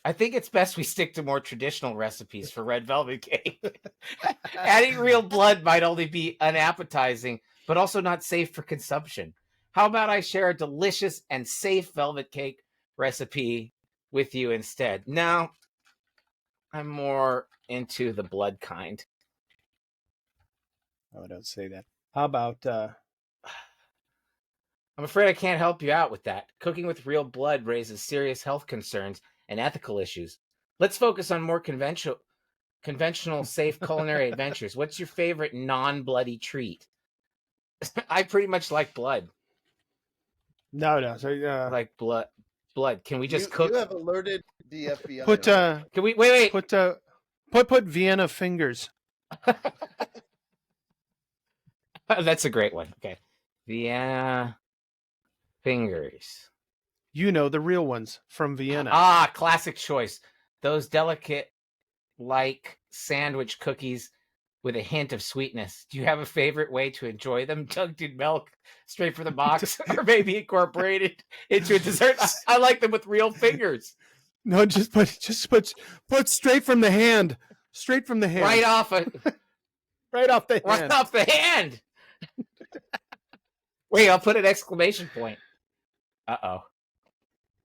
Speaker 1: I think it's best we stick to more traditional recipes for red velvet cake. Adding real blood might only be unappetizing, but also not safe for consumption. How about I share a delicious and safe velvet cake recipe with you instead? No, I'm more into the blood kind.
Speaker 2: Oh, don't say that. How about
Speaker 1: I'm afraid I can't help you out with that. Cooking with real blood raises serious health concerns and ethical issues. Let's focus on more conventional, safe culinary adventures. What's your favorite non-bloody treat? I pretty much like blood.
Speaker 2: no? So
Speaker 1: Like blood. Can we just cook?
Speaker 3: You have alerted the FBI.
Speaker 2: put
Speaker 1: Can we wait?
Speaker 2: put Vienna fingers.
Speaker 1: That's a great one. Okay, Vienna fingers.
Speaker 2: You know, the real ones from Vienna.
Speaker 1: Ah, classic choice. Those delicate, like sandwich cookies with a hint of sweetness. Do you have a favorite way to enjoy them? Dunked in milk, straight from the box, or maybe incorporated into a dessert? I like them with real fingers.
Speaker 2: No, just put straight from the hand. Straight from the hand.
Speaker 1: Right off
Speaker 2: right off the
Speaker 1: right
Speaker 2: hand.
Speaker 1: off the hand. Wait, I'll put an exclamation point. Uh-oh.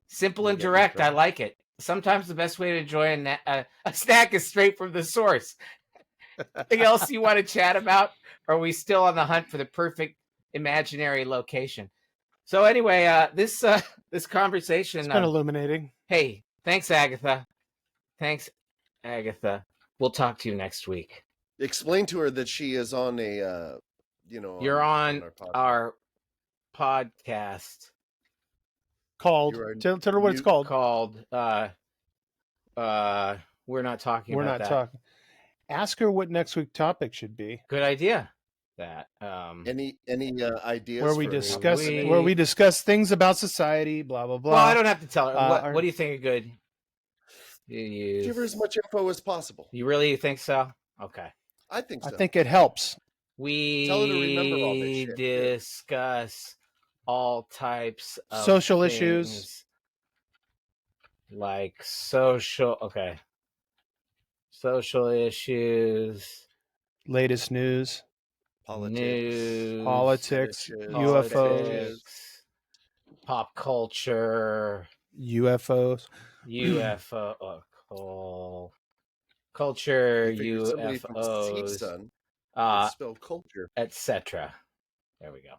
Speaker 1: Simple and direct. I like it. Sometimes the best way to enjoy a snack is straight from the source. Anything else you want to chat about? Or are we still on the hunt for the perfect imaginary location? So anyway, this conversation...
Speaker 2: It's been illuminating.
Speaker 1: Hey, thanks, Agatha. Thanks, Agatha. We'll talk to you next week.
Speaker 3: Explain to her that she is on a,
Speaker 1: You're on our podcast.
Speaker 2: Called. Tell her what it's called.
Speaker 1: Called, We're Not Talking
Speaker 2: We're
Speaker 1: About
Speaker 2: not
Speaker 1: That.
Speaker 2: talking. Ask her what next week's topic should be.
Speaker 1: Good idea. That
Speaker 3: any ideas
Speaker 2: where we discuss things about society, blah blah blah.
Speaker 1: Well, I don't have to tell her. What do you think are good?
Speaker 3: Give her as much info as possible.
Speaker 1: You really think so? Okay.
Speaker 3: I think so.
Speaker 2: I think it helps.
Speaker 1: We
Speaker 3: tell her to remember all this shit.
Speaker 1: Discuss all types of
Speaker 2: social issues,
Speaker 1: like social issues,
Speaker 2: latest news,
Speaker 3: politics,
Speaker 2: UFOs,
Speaker 1: pop culture,
Speaker 2: UFO,
Speaker 1: culture, UFOs,
Speaker 3: spell culture,
Speaker 1: etc. There we go.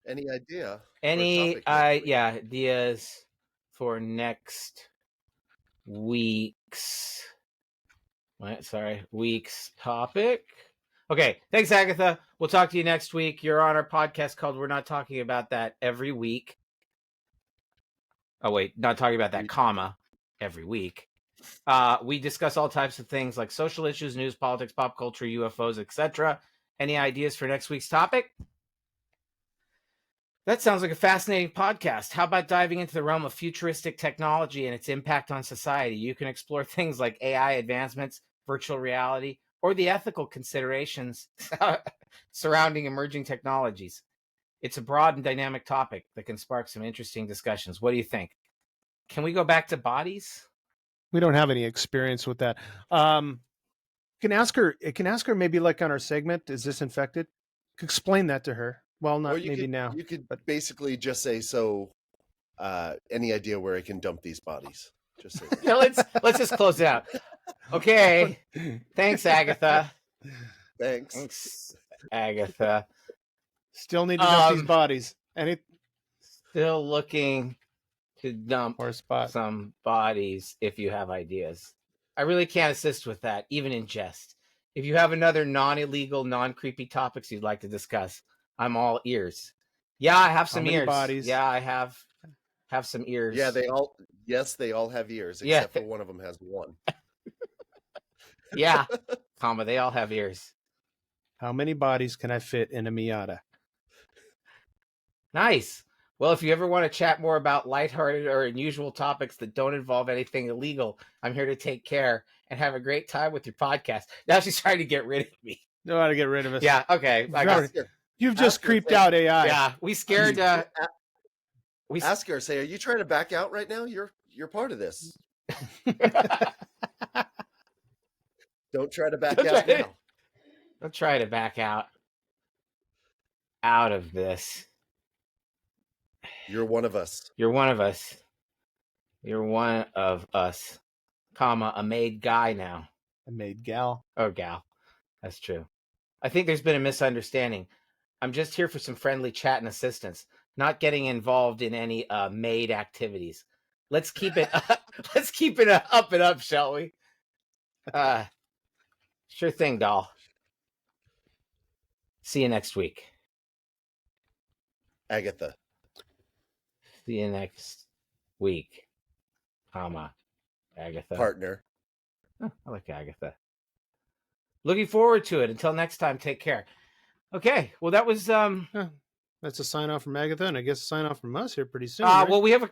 Speaker 3: Any idea?
Speaker 1: Ideas for next week's topic? Okay, thanks, Agatha. We'll talk to you next week. You're on our podcast called We're Not Talking About That every week. Oh, wait, not talking about that, comma, every week. We discuss all types of things like social issues, news, politics, pop culture, UFOs, etc. Any ideas for next week's topic? That sounds like a fascinating podcast. How about diving into the realm of futuristic technology and its impact on society? You can explore things like AI advancements, virtual reality, or the ethical considerations surrounding emerging technologies. It's a broad and dynamic topic that can spark some interesting discussions. What do you think? Can we go back to bodies?
Speaker 2: We don't have any experience with that. Can ask her maybe like on our segment, is this infected? Explain that to her. Well, not maybe now.
Speaker 3: You could basically just say, any idea where I can dump these bodies? Just say that.
Speaker 1: Yeah, let's just close it out. Okay. Thanks, Agatha.
Speaker 3: Thanks,
Speaker 2: Agatha. Still need to dump these bodies.
Speaker 1: Still looking to dump some bodies if you have ideas. I really can't assist with that, even in jest. If you have another non-illegal, non-creepy topics you'd like to discuss, I'm all ears. Yeah, I have some ears.
Speaker 2: Bodies?
Speaker 1: Yeah, I have some ears.
Speaker 3: Yeah, they all have ears, except for one of them has one.
Speaker 1: Yeah, they all have ears.
Speaker 2: How many bodies can I fit in a Miata?
Speaker 1: Nice. Well, if you ever want to chat more about lighthearted or unusual topics that don't involve anything illegal, I'm here to take care and have a great time with your podcast. Now she's trying to get rid of me.
Speaker 2: Know how to get rid of us.
Speaker 1: Yeah, okay.
Speaker 2: You've just creeped out AI.
Speaker 1: Yeah, we scared.
Speaker 3: Ask her. Say, are you trying to back out right now? You're part of this. Don't try to back out now.
Speaker 1: Don't try to back out of this.
Speaker 3: You're one of us.
Speaker 1: You're one of us. You're one of us, comma, a made guy now.
Speaker 2: A made gal.
Speaker 1: Oh, gal. That's true. I think there's been a misunderstanding. I'm just here for some friendly chat and assistance, not getting involved in any maid activities. Let's keep it up and up, shall we? Sure thing, doll. See you next week.
Speaker 3: Agatha.
Speaker 1: See you next week, comma, Agatha.
Speaker 3: Partner.
Speaker 1: Oh, I like Agatha. Looking forward to it. Until next time, take care. Okay, well, that was
Speaker 2: that's a sign off from Agatha, and I guess a sign off from us here pretty soon.
Speaker 1: Well, we have a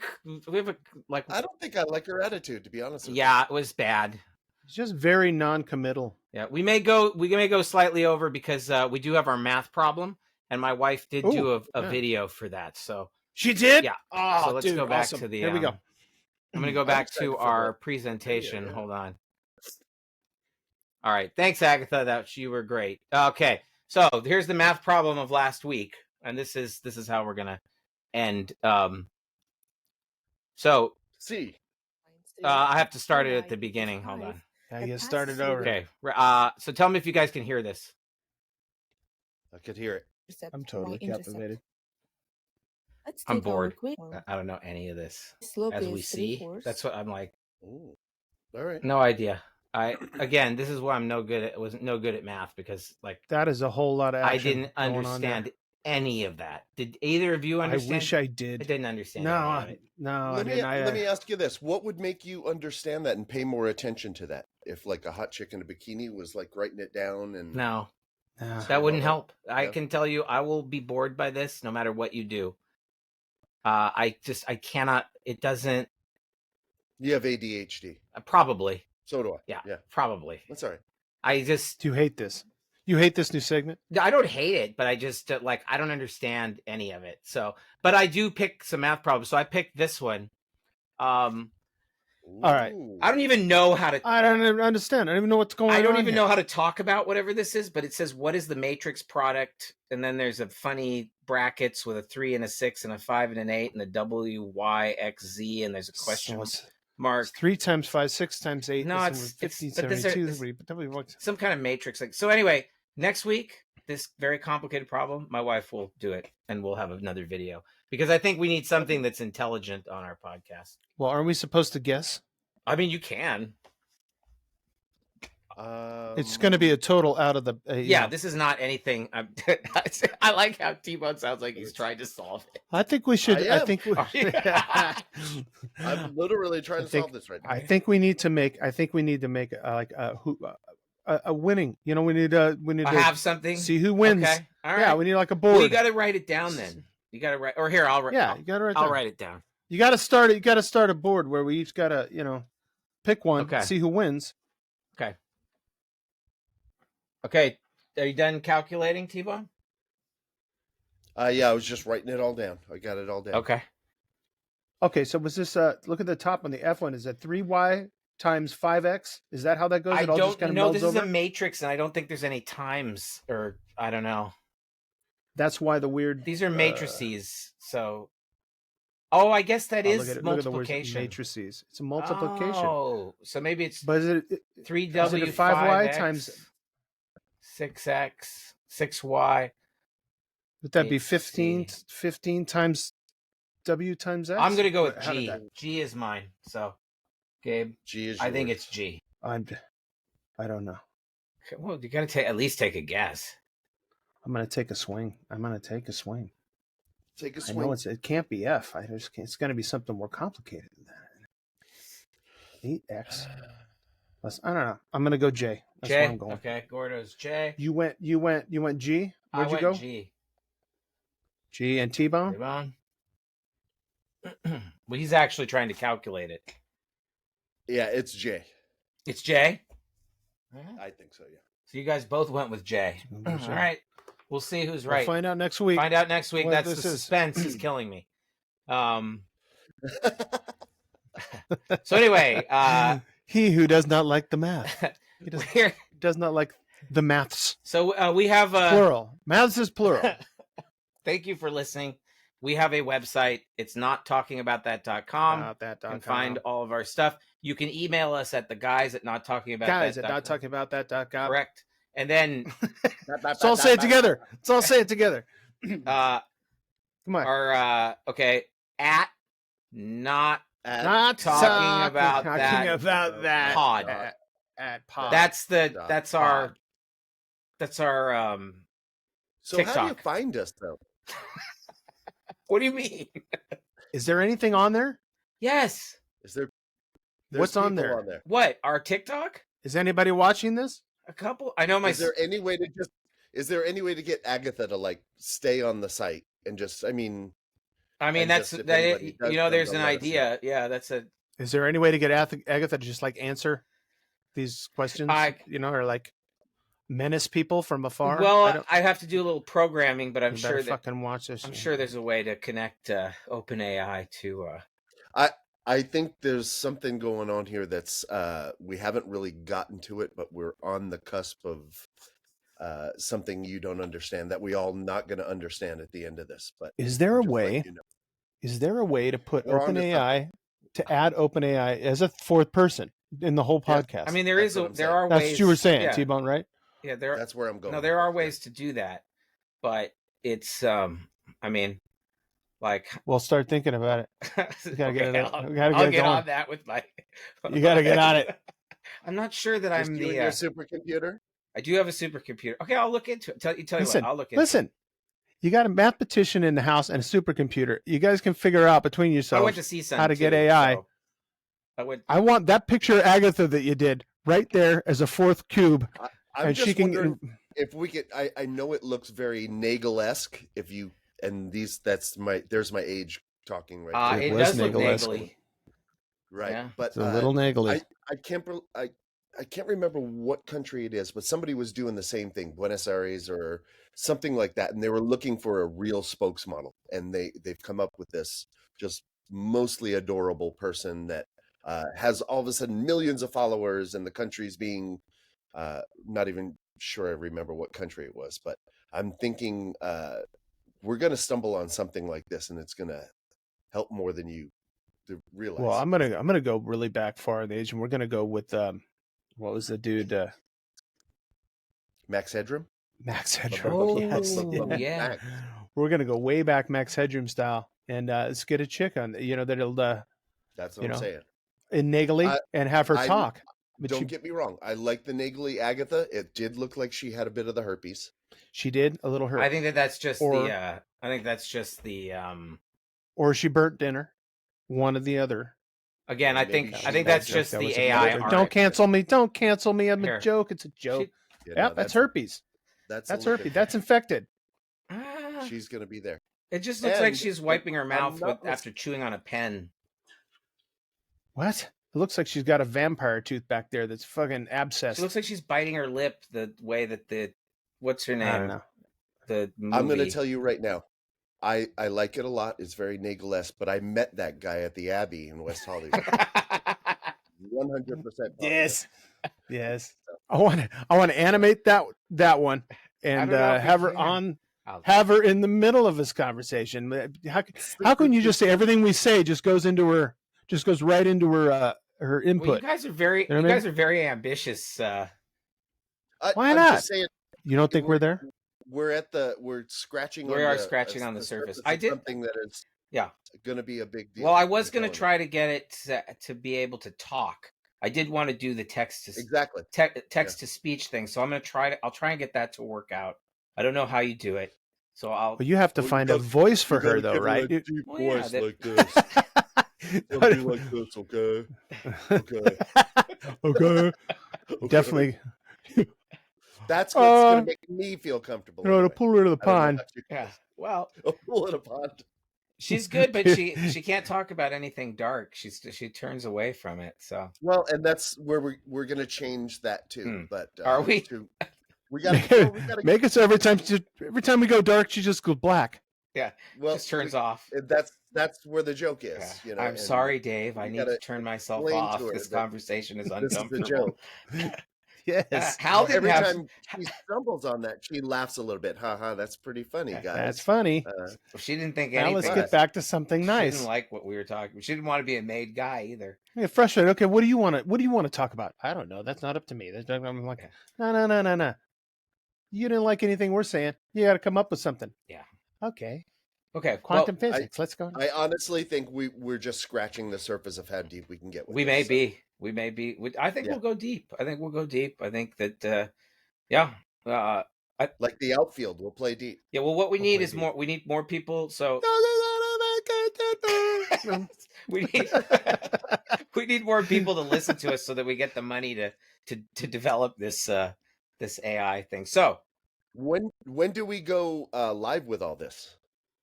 Speaker 1: like.
Speaker 3: I don't think I like her attitude, to be honest with you.
Speaker 1: Yeah, it was bad.
Speaker 2: It's just very non-committal.
Speaker 1: Yeah, we may go slightly over because we do have our math problem, and my wife did do a video for that. So
Speaker 2: she did.
Speaker 1: yeah.
Speaker 2: Oh,
Speaker 1: So let's
Speaker 2: dude,
Speaker 1: go back
Speaker 2: awesome.
Speaker 1: to the.
Speaker 2: Here we go.
Speaker 1: I'm gonna go
Speaker 3: I'm
Speaker 1: back
Speaker 3: excited
Speaker 1: to
Speaker 3: for
Speaker 1: our
Speaker 3: the
Speaker 1: presentation.
Speaker 3: video, yeah.
Speaker 1: Hold on. All right, thanks, Agatha. That you were great. Okay, so here's the math problem of last week, and this is how we're gonna end. So
Speaker 3: See,
Speaker 1: I have to start it at the beginning. Hold on.
Speaker 2: Yeah, you started over.
Speaker 1: Okay. So tell me if you guys can hear this.
Speaker 3: I could hear it.
Speaker 2: I'm totally captivated.
Speaker 1: I'm bored. I don't know any of this. As we see, that's what I'm like.
Speaker 3: Ooh. All right.
Speaker 1: No idea. Again, this is why I'm no good at was no good at math because like
Speaker 2: That is a whole lot of action.
Speaker 1: I didn't
Speaker 2: going on
Speaker 1: understand
Speaker 2: there.
Speaker 1: any of that. Did either of you understand?
Speaker 2: I wish I did.
Speaker 1: I didn't understand.
Speaker 2: No,
Speaker 1: any of it.
Speaker 2: no.
Speaker 3: Let me ask you this: what would make you understand that and pay more attention to that? If like a hot chick in a bikini was like writing it down and
Speaker 1: No,
Speaker 2: No.
Speaker 1: that wouldn't help. I
Speaker 3: Yeah.
Speaker 1: can tell you, I will be bored by this no matter what you do. I cannot. It doesn't.
Speaker 3: you have ADHD.
Speaker 1: Probably.
Speaker 3: So do I.
Speaker 1: Yeah.
Speaker 3: Yeah.
Speaker 1: Probably.
Speaker 3: That's all right.
Speaker 1: I just.
Speaker 2: Do you hate this? You hate this new segment?
Speaker 1: I don't hate it, but I just like I don't understand any of it. So, but I do pick some math problems. So I picked this one.
Speaker 2: All right.
Speaker 3: Ooh.
Speaker 1: I don't even know how to.
Speaker 2: I don't even understand. I don't even know what's going on.
Speaker 1: I don't even
Speaker 2: here.
Speaker 1: know how to talk about whatever this is, but it says what is the matrix product, and then there's a funny brackets with a 3 and a 6 and a 5 and an 8 and a W Y X Z, and there's a question
Speaker 2: So it's
Speaker 1: mark.
Speaker 2: 3 times 5, 6 times 8.
Speaker 1: No,
Speaker 2: that's
Speaker 1: it's
Speaker 2: 1572.
Speaker 1: some kind of matrix. Like so. Anyway, next week this very complicated problem, my wife will do it, and we'll have another video because I think we need something that's intelligent on our podcast.
Speaker 2: Well, aren't we supposed to guess?
Speaker 1: I mean, you can.
Speaker 2: It's going to be a total out of the.
Speaker 1: Yeah, this is not anything. I like how T-Bone sounds like he's trying to solve it.
Speaker 2: I think we should.
Speaker 3: I
Speaker 2: I
Speaker 3: am.
Speaker 2: think we,
Speaker 3: I'm literally trying to solve this right now.
Speaker 2: I think we need to make. I think we need to make like a winning. You know, we need
Speaker 1: I
Speaker 2: to
Speaker 1: have something.
Speaker 2: see who wins.
Speaker 1: Okay. All right.
Speaker 2: Yeah, we need like a board.
Speaker 1: Well, you got to write it down then. You got to write. Or here, I'll write.
Speaker 2: Yeah, you got to write.
Speaker 1: I'll write it down.
Speaker 2: You got to start. You got to start a board where we each got to pick one.
Speaker 1: Okay.
Speaker 2: See who wins.
Speaker 1: Okay. Okay. Are you done calculating, T-Bone?
Speaker 3: Yeah, I was just writing it all down. I got it all down.
Speaker 1: Okay.
Speaker 2: Okay, so was this look at the top on the F1, is that 3y times 5x? Is that how that goes?
Speaker 1: I
Speaker 2: It all just
Speaker 1: don't
Speaker 2: kind of
Speaker 1: know.
Speaker 2: melds
Speaker 1: This
Speaker 2: over?
Speaker 1: is a matrix, and I don't think there's any times, or I don't know.
Speaker 2: That's why the weird.
Speaker 1: These are matrices, so. Oh, I guess that is
Speaker 2: look at
Speaker 1: multiplication.
Speaker 2: the word matrices. It's a multiplication.
Speaker 1: Oh, so maybe it's
Speaker 2: But is it
Speaker 1: 3W
Speaker 2: is it a 5y
Speaker 1: 5x,
Speaker 2: times
Speaker 1: 6x 6y.
Speaker 2: would that be
Speaker 1: Let's
Speaker 2: 15 times w times x?
Speaker 1: I'm gonna go with
Speaker 2: How did
Speaker 1: G.
Speaker 2: that-
Speaker 1: G is mine. So, Gabe,
Speaker 3: G is
Speaker 1: I think
Speaker 3: yours.
Speaker 1: it's G.
Speaker 2: I don't know.
Speaker 1: Okay, well, you gotta at least take a guess.
Speaker 2: I'm gonna take a swing.
Speaker 3: Take a
Speaker 2: I
Speaker 3: swing.
Speaker 2: know it can't be F. I just can't, it's gonna be something more complicated than that. 8x. I don't know. I'm gonna go J. That's
Speaker 1: J.
Speaker 2: where I'm going.
Speaker 1: Okay, Gordo's J.
Speaker 2: You went G? Where'd
Speaker 1: I
Speaker 2: you
Speaker 1: went
Speaker 2: go?
Speaker 1: G.
Speaker 2: G and T-Bone?
Speaker 1: T-Bone. Well, he's actually trying to calculate it.
Speaker 3: Yeah, it's J.
Speaker 1: It's J.
Speaker 3: I think so. Yeah.
Speaker 1: So you guys both went with J. All right. We'll see who's right.
Speaker 2: We'll find out next week.
Speaker 1: Find out next week.
Speaker 2: what
Speaker 1: That's the
Speaker 2: this is.
Speaker 1: suspense is killing me. So anyway,
Speaker 2: He who does not like the math. He does not like the maths.
Speaker 1: so we have
Speaker 2: Plural. Maths is plural.
Speaker 1: thank you for listening. We have a website. It's nottalkingaboutthat.com.
Speaker 2: About that.
Speaker 1: You can find all of our stuff. You can email us at the guys at
Speaker 2: guys@nottalkingaboutthat.com.
Speaker 1: Correct. And then
Speaker 2: Let's all say it together. Let's all say it together. Come on.
Speaker 1: our at not
Speaker 2: Not
Speaker 1: talking about
Speaker 2: that
Speaker 1: pod.
Speaker 2: At pod.
Speaker 1: That's our
Speaker 3: So how do you
Speaker 1: TikTok.
Speaker 3: find us though?
Speaker 1: What do you mean?
Speaker 2: Is there anything on there?
Speaker 1: Yes.
Speaker 3: Is there?
Speaker 2: What's on
Speaker 3: people
Speaker 2: there?
Speaker 1: What? Our TikTok?
Speaker 2: Is anybody watching this?
Speaker 1: A couple. I know my.
Speaker 3: Is there any way to just? Is there any way to get Agatha to like stay on the site and just? I mean, and
Speaker 1: that's
Speaker 3: just if
Speaker 1: that.
Speaker 3: anybody does come,
Speaker 1: There's
Speaker 3: they'll
Speaker 1: an
Speaker 3: let us know.
Speaker 1: idea. Yeah, that's a.
Speaker 2: Is there any way to get Agatha to just like answer these questions?
Speaker 1: I-
Speaker 2: or like menace people from afar?
Speaker 1: Well, I have to do a little programming, but I'm
Speaker 2: You better
Speaker 1: sure that
Speaker 2: fucking watch this.
Speaker 1: I'm sure there's a way to connect OpenAI to.
Speaker 3: I think there's something going on here that's we haven't really gotten to it, but we're on the cusp of something you don't understand that we all not going to understand at the end of this. But
Speaker 2: Is there a
Speaker 3: just let
Speaker 2: way?
Speaker 3: you know.
Speaker 2: Is there a way to put
Speaker 3: We're onto
Speaker 2: OpenAI to add OpenAI as a fourth person in the whole
Speaker 3: Yeah.
Speaker 2: podcast?
Speaker 1: I mean, there
Speaker 3: That's
Speaker 1: is
Speaker 3: what I'm
Speaker 1: there
Speaker 3: saying.
Speaker 1: are
Speaker 2: That's
Speaker 1: ways.
Speaker 2: what you were saying,
Speaker 1: Yeah,
Speaker 2: T-Bone, right?
Speaker 1: yeah. There.
Speaker 3: That's where I'm going.
Speaker 1: No, there are
Speaker 3: with this,
Speaker 1: ways to do that, but it's. I mean, like.
Speaker 2: We'll start thinking about it.
Speaker 1: Okay,
Speaker 2: gotta get it-
Speaker 1: I'll,
Speaker 2: we gotta
Speaker 1: I'll
Speaker 2: get it
Speaker 1: get
Speaker 2: going.
Speaker 1: on that with my.
Speaker 2: You got to get on it.
Speaker 1: I'm not sure that
Speaker 3: Just
Speaker 1: I'm
Speaker 3: you and
Speaker 1: the.
Speaker 3: your supercomputer.
Speaker 1: I do have a supercomputer. Okay, I'll look into it. Tell you
Speaker 2: Listen,
Speaker 1: what, I'll look into
Speaker 2: listen.
Speaker 1: it.
Speaker 2: You got a mathematician in the house and a supercomputer. You guys can figure out between
Speaker 1: I
Speaker 2: yourselves
Speaker 1: went to see
Speaker 2: how to get
Speaker 1: too,
Speaker 2: AI.
Speaker 1: so I went.
Speaker 2: I want that picture of Agatha that you did right there as a fourth cube.
Speaker 3: I'm
Speaker 2: And
Speaker 3: just
Speaker 2: she can-
Speaker 3: wondering if we could. I know it looks very Nagel-esque. If you and these, there's my age talking right there.
Speaker 1: It
Speaker 2: was
Speaker 1: does look
Speaker 2: Nagel-esque.
Speaker 1: nagely.
Speaker 3: Right,
Speaker 1: Yeah.
Speaker 3: but
Speaker 2: It's a little niggly.
Speaker 3: I can't remember what country it is, but somebody was doing the same thing, Buenos Aires or something like that, and they were looking for a real spokesmodel, and they've come up with this just mostly adorable person that has all of a sudden millions of followers, and the country's being not even sure I remember what country it was, but I'm thinking we're going to stumble on something like this, and it's going to help more than you realize.
Speaker 2: Well, I'm gonna go really back far in age, and we're gonna go with what was the dude?
Speaker 3: Max Headroom.
Speaker 2: Max Headroom.
Speaker 1: Oh,
Speaker 2: Yes.
Speaker 1: yeah.
Speaker 3: Max.
Speaker 2: We're gonna go way back Max Headroom style, and let's get a chick on. That'll
Speaker 3: That's what
Speaker 2: You
Speaker 3: I'm
Speaker 2: know,
Speaker 3: saying.
Speaker 2: innagly and have her
Speaker 3: I-
Speaker 2: talk. But
Speaker 3: Don't get me wrong. I like the Nagley Agatha. It did look like she had a bit of the herpes.
Speaker 2: she did a little hurt,
Speaker 1: I think that's just
Speaker 2: Or-
Speaker 1: the. I think that's just the.
Speaker 2: or she burnt dinner. One or the other.
Speaker 1: Again, I
Speaker 3: Maybe
Speaker 1: think
Speaker 3: she
Speaker 1: that's
Speaker 3: did.
Speaker 1: just
Speaker 2: That
Speaker 1: the
Speaker 2: was a
Speaker 1: AI.
Speaker 2: joke.
Speaker 1: art.
Speaker 2: Don't cancel me. Don't cancel me. I'm
Speaker 1: Here.
Speaker 2: a joke. It's a joke.
Speaker 1: She-
Speaker 3: You know,
Speaker 2: Yep, that's herpes.
Speaker 3: That's
Speaker 2: That's
Speaker 3: a little
Speaker 2: herpes.
Speaker 3: bit
Speaker 2: That's infected.
Speaker 1: Ah,
Speaker 3: She's going to be there.
Speaker 1: it just looks like
Speaker 3: and
Speaker 1: she's wiping her
Speaker 3: I'm
Speaker 1: mouth
Speaker 3: not
Speaker 1: after chewing on a pen.
Speaker 2: What? It looks like she's got a vampire tooth back there that's fucking abscessed.
Speaker 1: She looks like she's biting her lip the way that the. What's her name?
Speaker 2: I don't know.
Speaker 1: The movie.
Speaker 3: I'm going to tell you right now. I like it a lot. It's very Nagel-esque, but I met that guy at the Abbey in West Hollywood. 100%.
Speaker 2: Yes. Yes. I want to animate that one and
Speaker 1: don't know if we
Speaker 2: have her
Speaker 1: can.
Speaker 2: on.
Speaker 1: I'll-
Speaker 2: Have her in the middle of this conversation. How can you just say everything we say just goes right into her
Speaker 1: Well,
Speaker 2: input?
Speaker 1: you guys are very.
Speaker 2: You know
Speaker 1: You
Speaker 2: what I
Speaker 1: guys are very ambitious.
Speaker 2: Why
Speaker 3: I'm
Speaker 2: not?
Speaker 3: Just saying,
Speaker 2: You don't think we're there?
Speaker 3: we're scratching.
Speaker 1: We are scratching on the surface. I
Speaker 3: of
Speaker 1: did-
Speaker 3: something that is
Speaker 1: Yeah.
Speaker 3: going to be a big deal.
Speaker 1: Well, I was
Speaker 3: I'm
Speaker 1: going to
Speaker 3: telling you.
Speaker 1: try to get it to be able to talk. I did want to do the text
Speaker 3: Exactly.
Speaker 1: to speech thing, so I'm going to try to. I'll try and get that to work out. I don't know how you do it, so I'll.
Speaker 2: But you have to
Speaker 3: Well, you
Speaker 2: find a
Speaker 3: gotta-
Speaker 2: voice for
Speaker 3: You
Speaker 2: her,
Speaker 3: gotta
Speaker 2: though,
Speaker 3: give her
Speaker 2: right?
Speaker 3: a deep
Speaker 1: Well, yeah,
Speaker 3: voice
Speaker 1: that-
Speaker 3: like this. Don't be like this, okay? Okay.
Speaker 2: Okay. Definitely.
Speaker 3: That's what's going to make me feel comfortable.
Speaker 2: You know, to
Speaker 3: anyway.
Speaker 2: pull her to the
Speaker 3: I don't know
Speaker 2: pond.
Speaker 3: about you
Speaker 1: Yeah.
Speaker 3: guys.
Speaker 1: Well,
Speaker 3: A pool in a pond.
Speaker 1: she's good, but she can't talk about anything dark. She turns away from it. So
Speaker 3: Well, and that's where we're going to change that too.
Speaker 1: Hmm.
Speaker 3: But
Speaker 1: Are we?
Speaker 3: We got to
Speaker 2: Make it so every time we go dark, she just goes black.
Speaker 3: well,
Speaker 1: just turns off.
Speaker 3: That's where the joke is.
Speaker 1: Yeah.
Speaker 3: You know,
Speaker 1: I'm
Speaker 3: and
Speaker 1: sorry, Dave. I
Speaker 3: we
Speaker 1: need
Speaker 3: gotta
Speaker 1: to turn myself
Speaker 3: explain
Speaker 1: off.
Speaker 3: to her
Speaker 1: This
Speaker 3: that
Speaker 1: conversation is
Speaker 3: This is the
Speaker 1: uncomfortable.
Speaker 3: joke.
Speaker 2: Yes.
Speaker 1: Hal
Speaker 3: Every
Speaker 1: didn't have.
Speaker 3: time she stumbles on that, she laughs a little bit. Ha ha! That's pretty funny, guys.
Speaker 2: That's funny.
Speaker 1: She didn't think
Speaker 2: Now
Speaker 1: anything.
Speaker 2: let's
Speaker 3: was.
Speaker 2: get back to something
Speaker 1: She
Speaker 2: nice.
Speaker 1: didn't like what we were talking. She didn't want to be a made guy either.
Speaker 2: Yeah, frustrated. Okay, what do you want to talk about? I don't know. That's not up to me. I'm like, no. You didn't like anything we're saying. You got to come up with something.
Speaker 1: Yeah.
Speaker 2: Okay.
Speaker 1: Okay.
Speaker 2: Quantum
Speaker 1: well,
Speaker 2: physics. Let's go.
Speaker 3: I honestly think we're just scratching the surface of how deep we can get. With
Speaker 1: we
Speaker 3: this,
Speaker 1: may
Speaker 3: so.
Speaker 1: be. We may be. I think
Speaker 3: Yeah.
Speaker 1: we'll go deep. I think we'll go deep. I think that. Yeah.
Speaker 3: Like the outfield. We'll play deep.
Speaker 1: Yeah. Well, what we
Speaker 2: We'll
Speaker 1: need
Speaker 2: play
Speaker 1: is
Speaker 2: deep.
Speaker 1: more. We need more people. So we need. We need more people to listen to us so that we get the money to develop this this AI thing. So,
Speaker 3: When do we go live with all this?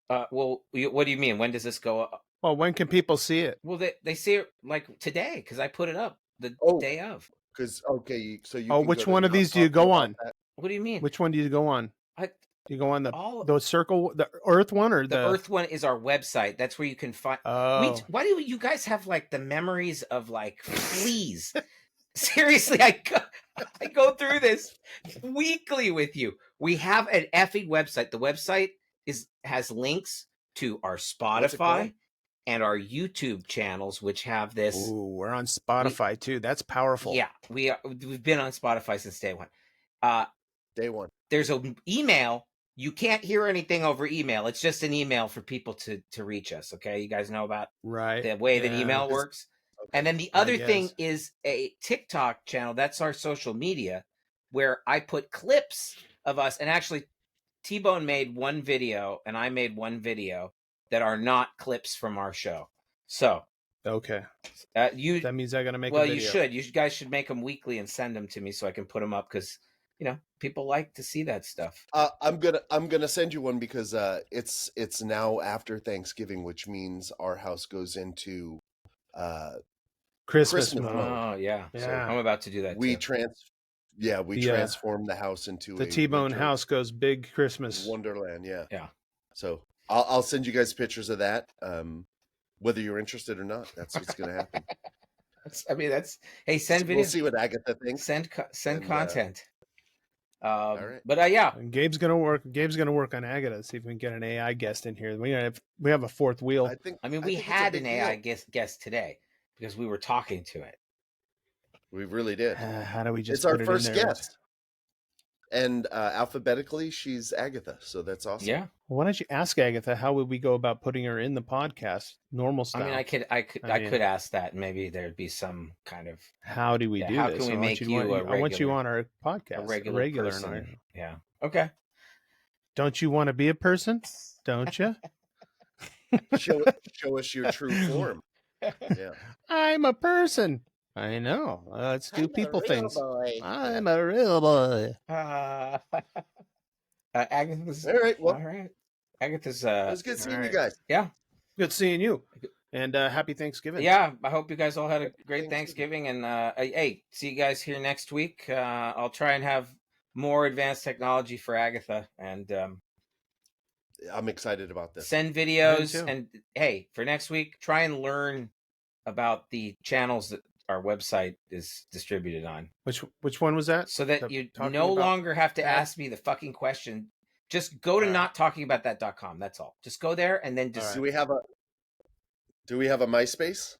Speaker 1: well, what do you mean? When does this go up?
Speaker 2: Well, when can people see it?
Speaker 1: Well, they see it like today because I put it up the
Speaker 3: Oh.
Speaker 1: day of.
Speaker 3: Because so you.
Speaker 2: Oh,
Speaker 3: can
Speaker 2: which
Speaker 3: go to
Speaker 2: one of these do you go on?
Speaker 3: nottalking.net.
Speaker 1: What do you mean?
Speaker 2: Which one do you go on?
Speaker 1: I,
Speaker 2: Do you go on
Speaker 1: all
Speaker 2: the circle, the Earth one, or
Speaker 1: the Earth one is our website. That's where you can find.
Speaker 2: Oh,
Speaker 1: Why do you guys have like the memories of like fleas? Seriously, I go through this weekly with you. We have an effing website. The website has links to our
Speaker 3: What's it called?
Speaker 1: Spotify and our YouTube channels, which have this.
Speaker 2: ooh, we're on Spotify too. That's powerful.
Speaker 1: Yeah, we've been on Spotify since day one.
Speaker 3: Day one.
Speaker 1: There's an email. You can't hear anything over email. It's just an email for people to reach us. Okay, you guys know about
Speaker 2: Right.
Speaker 1: the way that
Speaker 2: Yeah.
Speaker 1: email works.
Speaker 3: Okay.
Speaker 1: And then the
Speaker 2: I
Speaker 1: other thing
Speaker 2: guess.
Speaker 1: is a TikTok channel. That's our social media where I put clips of us. And actually, T-Bone made one video and I made one video that are not clips from our show. So
Speaker 2: Okay.
Speaker 1: you
Speaker 2: That means I got to make a
Speaker 1: well,
Speaker 2: video.
Speaker 1: you should. You guys should make them weekly and send them to me so I can put them up because people like to see that stuff.
Speaker 3: I'm gonna send you one because it's now after Thanksgiving, which means our house goes into
Speaker 2: Christmas
Speaker 3: Christmas
Speaker 2: mode.
Speaker 3: mode.
Speaker 1: Oh yeah. So
Speaker 2: Yeah.
Speaker 1: I'm about to do that
Speaker 3: We
Speaker 1: too.
Speaker 3: transform the house into
Speaker 2: The
Speaker 3: a
Speaker 2: T-Bone
Speaker 3: winter
Speaker 2: house goes big Christmas.
Speaker 3: wonderland. Yeah.
Speaker 1: Yeah.
Speaker 3: So I'll send you guys pictures of that. Whether you're interested or not, that's what's gonna happen.
Speaker 1: Hey, send videos.
Speaker 3: We'll see what Agatha thinks.
Speaker 1: Send
Speaker 3: And,
Speaker 1: content.
Speaker 3: all right.
Speaker 1: But yeah,
Speaker 2: And Gabe's gonna work on Agatha. See if we can get an AI guest in here. We have a fourth wheel.
Speaker 1: I mean, we
Speaker 3: think it's a
Speaker 1: had
Speaker 3: big
Speaker 1: an AI
Speaker 3: deal.
Speaker 1: guest today because we were talking to it.
Speaker 3: We really did.
Speaker 2: How do we just
Speaker 3: It's our
Speaker 2: put it
Speaker 3: first
Speaker 2: in there?
Speaker 3: guest. And alphabetically, she's Agatha, so that's awesome.
Speaker 1: Yeah.
Speaker 2: Why don't you ask Agatha how would we go about putting her in the podcast, normal style?
Speaker 1: I mean, I could ask that. And maybe there'd be some kind of
Speaker 2: How do we do
Speaker 1: how
Speaker 2: this?
Speaker 1: can we make you
Speaker 2: I want you on our podcast,
Speaker 1: a regular person?
Speaker 2: on our-
Speaker 1: Yeah. Okay.
Speaker 2: Don't you want to be a person? Don't you?
Speaker 3: Show us your true form. Yeah.
Speaker 2: I'm a person. I know. Let's do people things.
Speaker 3: Boy.
Speaker 2: I'm a real boy.
Speaker 1: Agatha's
Speaker 3: All right. Well,
Speaker 1: all right. Agatha's
Speaker 3: it was good seeing
Speaker 1: all
Speaker 3: you
Speaker 1: right.
Speaker 3: guys.
Speaker 1: Yeah.
Speaker 2: Good seeing you. And happy Thanksgiving.
Speaker 1: Yeah, I hope you guys all had a
Speaker 3: Happy
Speaker 1: great
Speaker 3: Thanksgiving.
Speaker 1: Thanksgiving. And hey, see you guys here next week. I'll try and have more advanced technology for Agatha and
Speaker 3: I'm excited about this.
Speaker 1: send
Speaker 2: I am
Speaker 1: videos.
Speaker 2: too.
Speaker 1: And hey, for next week, try and learn about the channels that our website is distributed on,
Speaker 2: Which one was that?
Speaker 1: so that
Speaker 2: The
Speaker 1: you
Speaker 2: talking
Speaker 1: no
Speaker 2: about
Speaker 1: longer have to
Speaker 2: that?
Speaker 1: ask me the fucking question. Just go to
Speaker 2: All right.
Speaker 1: nottalkingaboutthat.com. That's all. Just go there and then just
Speaker 3: Do we have a MySpace?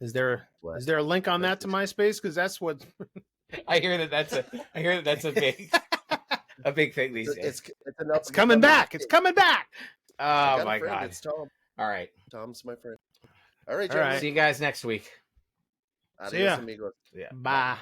Speaker 2: Is there
Speaker 3: What?
Speaker 2: is there a link on that to MySpace? Because that's what
Speaker 1: I hear that that's a big a big thing these days.
Speaker 3: It's
Speaker 2: coming back. It's coming back.
Speaker 1: Oh my god.
Speaker 3: It's Tom.
Speaker 1: All right.
Speaker 3: Tom's my friend. All right,
Speaker 2: All right.
Speaker 3: gentlemen.
Speaker 1: See you guys next week.
Speaker 3: Adios,
Speaker 2: See ya.
Speaker 3: amigos.
Speaker 1: Yeah.
Speaker 2: Bye.